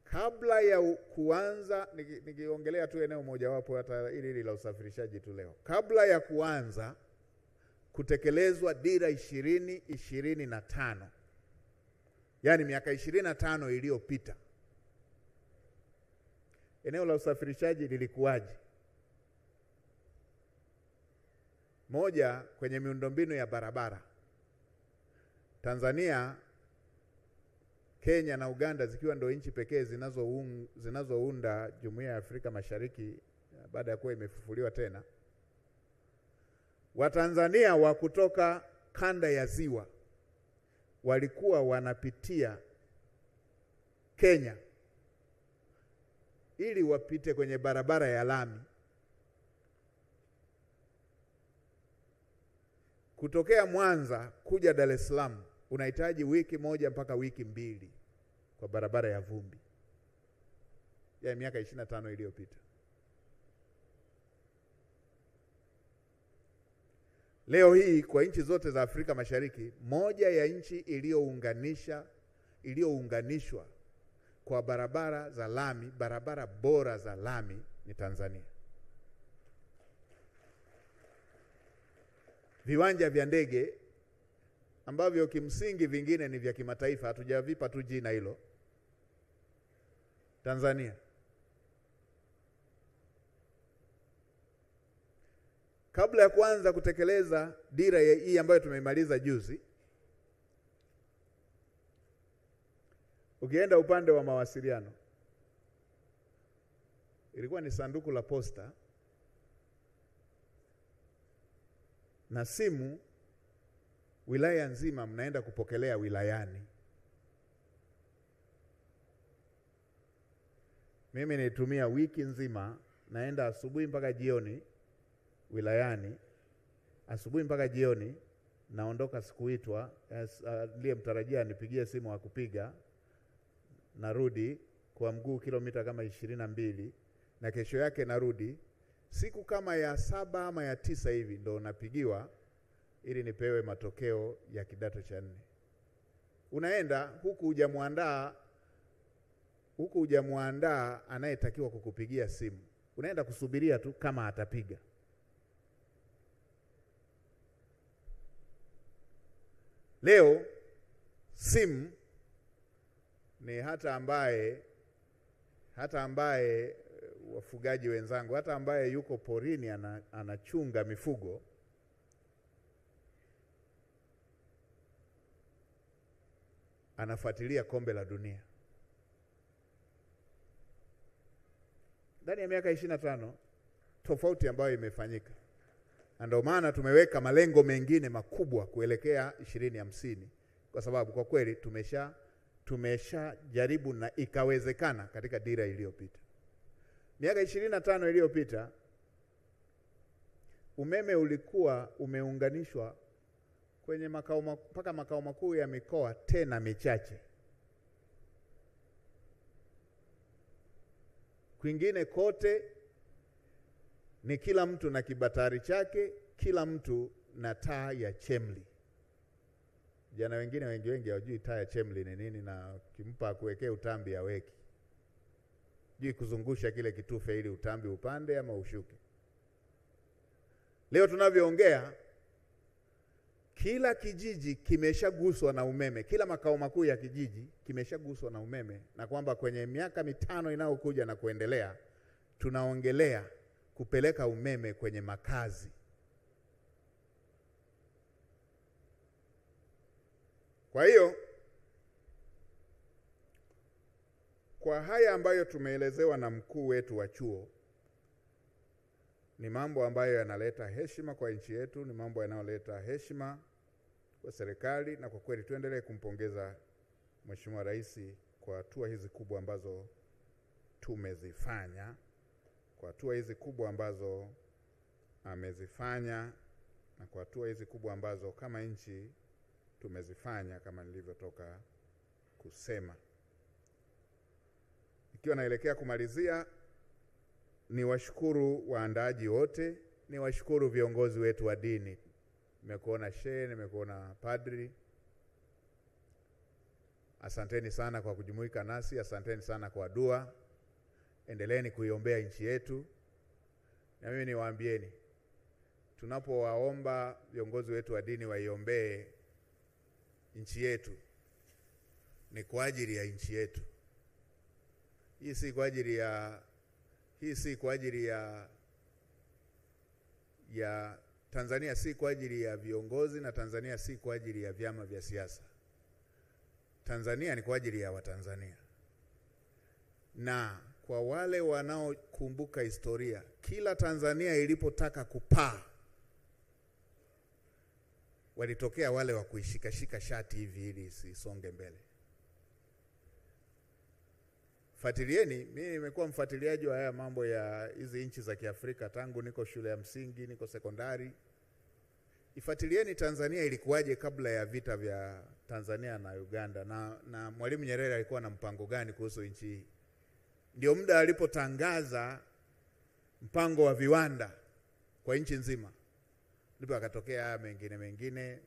Kabla ya kuanza, nikiongelea tu eneo moja wapo hata ili la usafirishaji tu leo, kabla ya kuanza kutekelezwa dira 2025, yani miaka 25 iliyopita, eneo la usafirishaji lilikuwaje? Moja, kwenye miundombinu ya barabara. Tanzania, Kenya na Uganda zikiwa ndio nchi pekee zinazounda Jumuiya ya Afrika Mashariki baada ya kuwa imefufuliwa tena, Watanzania wa kutoka kanda ya Ziwa walikuwa wanapitia Kenya ili wapite kwenye barabara ya lami. Kutokea Mwanza kuja Dar es Salaam unahitaji wiki moja mpaka wiki mbili kwa barabara ya vumbi ya miaka 25 iliyopita. Leo hii kwa nchi zote za Afrika Mashariki, moja ya nchi iliyounganishwa kwa barabara za lami, barabara bora za lami ni Tanzania. Viwanja vya ndege ambavyo kimsingi vingine ni vya kimataifa, hatujavipa tu jina hilo, Tanzania. Kabla ya kuanza kutekeleza dira hii ambayo tumeimaliza juzi, ukienda upande wa mawasiliano, ilikuwa ni sanduku la posta na simu wilaya nzima mnaenda kupokelea wilayani. Mimi nilitumia wiki nzima, naenda asubuhi mpaka jioni wilayani, asubuhi mpaka jioni, naondoka sikuitwa, ndiye mtarajia nipigie simu wa kupiga, narudi kwa mguu kilomita kama 22, na kesho yake narudi. Siku kama ya 7 ama ya 9 hivi ndo napigiwa ili nipewe matokeo ya kidato cha 4. Unaenda huku hujamuandaa anayetakiwa kukupigia simu. Unaenda kusubiria tu kama atapiga. Leo simu ni hata ambaye wafugaji wenzangu, hata ambaye yuko porini anachunga mifugo, anafuatilia kombe la dunia. Ndani ya miaka 25 tofauti ambayo imefanyika. Ndio maana tumeweka malengo mengine makubwa kuelekea 2050, kwa sababu kwa kweli tumesha jaribu na ikawezekana katika dira iliyopita. Miaka 25 iliyopita umeme ulikuwa umeunganishwa kwenye mpaka makao makuu ya mikoa, tena michache. Kwingine kote ni kila mtu na kibatari chake, kila mtu na taa ya chemli. Jana wengine wengi hawajui taa ya chemli ni nini, na kimpa kuwekea utambi aweki. Jui kuzungusha kile kitufe ili utambi upande ama ushuke. Leo tunavyoongea, kila kijiji kimeshaguswa na umeme, kila makao makuu ya kijiji kimeshaguswa na umeme, na kwamba kwenye miaka 5 inayokuja na kuendelea tunaongelea kupeleka umeme kwenye makazi. Kwa hiyo kwa haya ambayo tumeelezewa na mkuu wetu wa chuo, ni mambo ambayo yanaleta heshima kwa nchi yetu, ni mambo yanayoleta heshima kwa serikali, na kwa kweli tuendelee kumpongeza Mheshimiwa Rais kwa hatua hizi kubwa ambazo tumezifanya, kwa hatua hizi kubwa ambazo amezifanya, na kwa hatua hizi kubwa ambazo kama nchi tumezifanya kama nilivyotoka kusema. Ikiwa naelekea kumalizia, ni washukuru waandaaji wote, ni washukuru viongozi wetu wa dini. Nimekuona shehe, nimekuona padri. Asanteni sana kwa kujumuika nasi, asanteni sana kwa dua. Endeleeni kuiombea nchi yetu. Na mimi niwaambieni, tunapowaomba viongozi wetu wa dini waiombee nchi yetu, ni kwa ajili ya nchi yetu. Hii si kwa ajili ya Tanzania, si kwa ajili ya viongozi, na Tanzania si kwa ajili ya vyama vya siasa. Tanzania ni kwa ajili ya Watanzania. Na kwa wale wanaokumbuka historia, kila Tanzania ilipotaka kupaa, walitokea wale wa kuishikashika shati hivi ili isonge mbele. Fuatilieni, mimi nimekuwa mfuatiliaji wa haya mambo ya hizi nchi za Kiafrika tangu niko shule ya msingi, niko sekondari. Ifuatilieni Tanzania ilikuwaje kabla ya vita vya Tanzania na Uganda, na Mwalimu Nyerere alikuwa na mpango gani kuhusu nchi hii. Ndio muda alipotangaza mpango wa viwanda kwa nchi nzima, ndipo akatokea haya mengine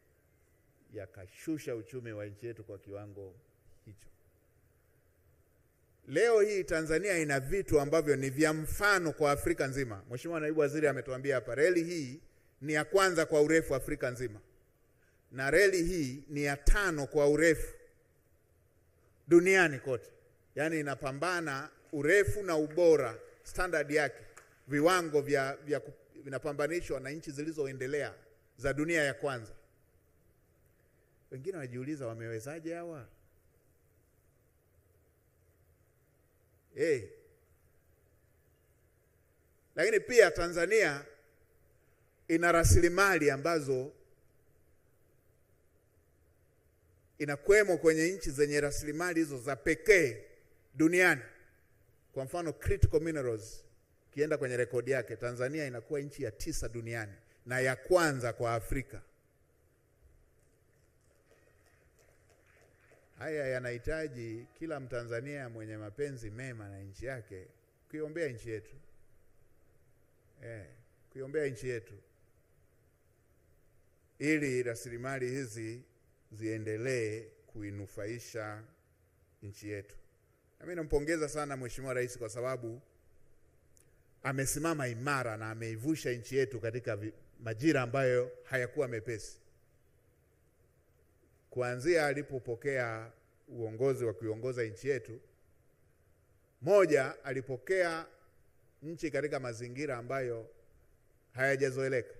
yakashusha uchumi wa nchi yetu kwa kiwango hicho. Leo hii Tanzania ina vitu ambavyo ni vya mfano kwa Afrika nzima. Mheshimiwa Naibu Waziri ametuambia hapa, reli hii ni ya kwanza kwa urefu Afrika nzima, na reli hii ni ya 5 kwa urefu duniani kote. Yaani inapambana urefu na ubora, standard yake, viwango vinapambanishwa na nchi zilizoendelea za dunia ya kwanza. Wengine wajiuliza wamewezaje hawa? Lakini pia Tanzania ina rasilimali ambazo inakwemo kwenye nchi zenye rasilimali hizo za pekee duniani. Kwa mfano critical minerals, kienda kwenye rekodi yake, Tanzania inakuwa nchi ya 9 duniani na ya kwanza kwa Afrika. Haya yanahitaji kila Mtanzania mwenye mapenzi mema na nchi yake kuiombea nchi yetu. Kuiombea nchi yetu ili rasilimali hizi ziendelee kuinufaisha nchi yetu. Na mimi nampongeza sana Mheshimiwa Rais kwa sababu amesimama imara na ameivusha nchi yetu katika majira ambayo hayakuwa mepesi. Kuanzia alipopokea uongozi wa kuiongoza nchi yetu, moja, alipokea nchi katika mazingira ambayo hayajazoeleka.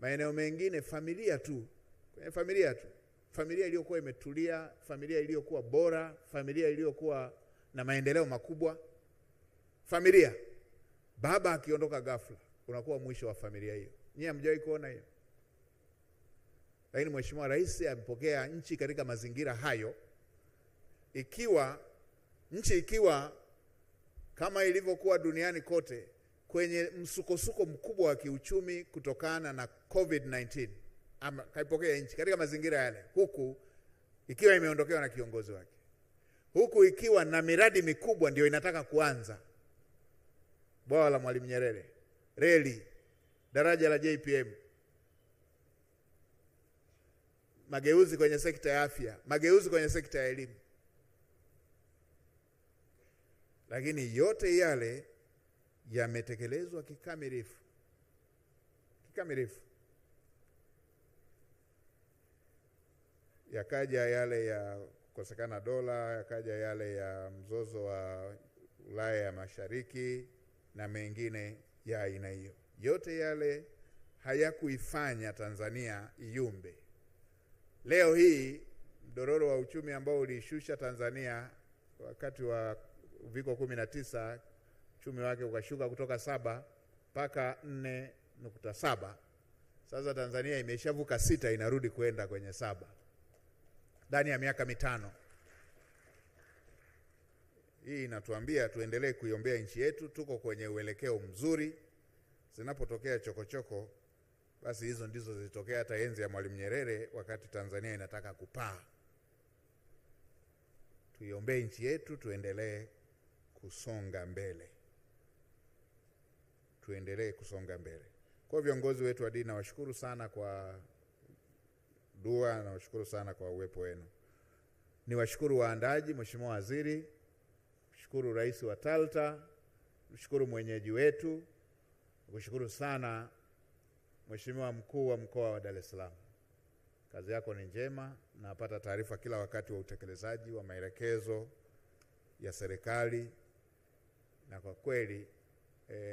Maeneo mengine familia tu, familia iliyokuwa imetulia, familia iliyokuwa bora, familia iliyokuwa na maendeleo makubwa. Familia, baba akiondoka ghafla, unakuwa mwisho wa familia hiyo. Nyie hamjawahi kuona hiyo? Lakini Mheshimiwa Rais amepokea nchi katika mazingira hayo, ikiwa kama ilivyokuwa duniani kote kwenye msukosuko mkubwa wa kiuchumi kutokana na COVID-19. Kaipokea nchi katika mazingira yale, huku ikiwa imeondokewa na kiongozi wake, huku ikiwa na miradi mikubwa ndio inataka kuanza: bwawa la Mwalimu Nyerere, reli, daraja la JPM, mageuzi kwenye sekta ya afya, mageuzi kwenye sekta ya elimu. Lakini yote yale yametekelezwa kikamilifu. Yakaja yale ya kukosekana dola, yakaja yale ya mzozo wa Ulaya ya Mashariki na mengine ya aina hiyo. Yote yale hayakuifanya Tanzania iyumbe. Leo hii mdororo wa uchumi ambao ulishusha Tanzania wakati wa uviko 19, uchumi wake ukashuka kutoka 7 mpaka 4.7. Sasa Tanzania imeshavuka 6, inarudi kwenda kwenye 7 ndani ya miaka 5. Hii inatuambia tuendelee kuiombea nchi yetu. Tuko kwenye uelekeo mzuri. Zinapotokea chokochoko, basi hizo ndizo zilitokea hata enzi ya Mwalimu Nyerere wakati Tanzania inataka kupaa. Tuiombee nchi yetu, tuendelee kusonga mbele. Kwa viongozi wetu wa dini, nawashukuru sana kwa dua, nawashukuru sana kwa uwepo wenu. Niwashukuru waandaji, Mheshimiwa Waziri, mshukuru Rais wa TALTA, mshukuru mwenyeji wetu, kushukuru sana Mheshimiwa Mkuu wa Mkoa wa Dar es Salaam. Kazi yako ni njema, napata taarifa kila wakati wa utekelezaji wa maelekezo ya serikali, na kwa kweli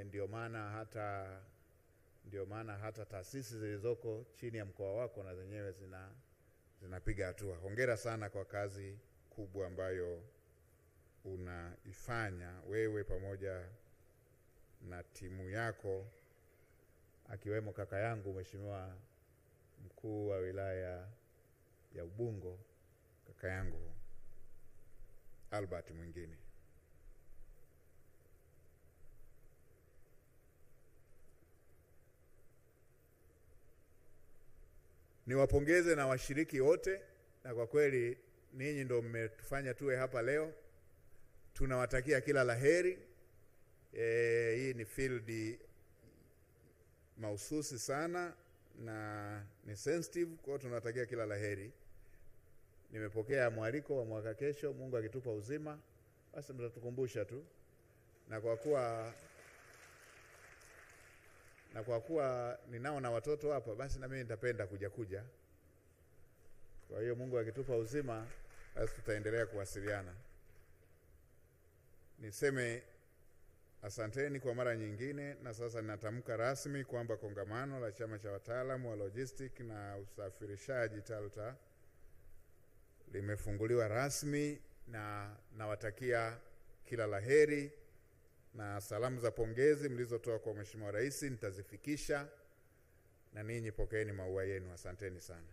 ndio maana hata taasisi zilizoko chini ya mkoa wako na zenyewe zinapiga hatua. Hongera sana kwa kazi kubwa ambayo unaifanya wewe pamoja na timu yako, akiwemo kaka yangu Mheshimiwa Mkuu wa Wilaya ya Ubungo, kaka yangu Albert Mwingine. Niwapongeze na washiriki wote, na kwa kweli ninyi ndio mmetufanya tuwe hapa leo. Tunawatakia kila laheri. Hii ni field mahususi sana na ni sensitive, kwa tunawatakia kila laheri. Nimepokea mwaliko wa mwaka kesho, Mungu akitupa uzima, basi mtatukumbusha tu. Na kwa kuwa ninao na watoto hapa, basi na mimi nitapenda kuja. Kwa hiyo Mungu akitupa uzima, basi tutaendelea kuwasiliana. Niseme asanteni kwa mara nyingine, na sasa ninatamka rasmi kwamba kongamano la Chama cha Wataalamu wa Logistic na Usafirishaji TALTA limefunguliwa rasmi, na nawatakia kila laheri, na salamu za pongezi mlizotoa kwa Mheshimiwa Rais nitazifikisha, na ninyi pokeeni maua yenu. Asanteni sana.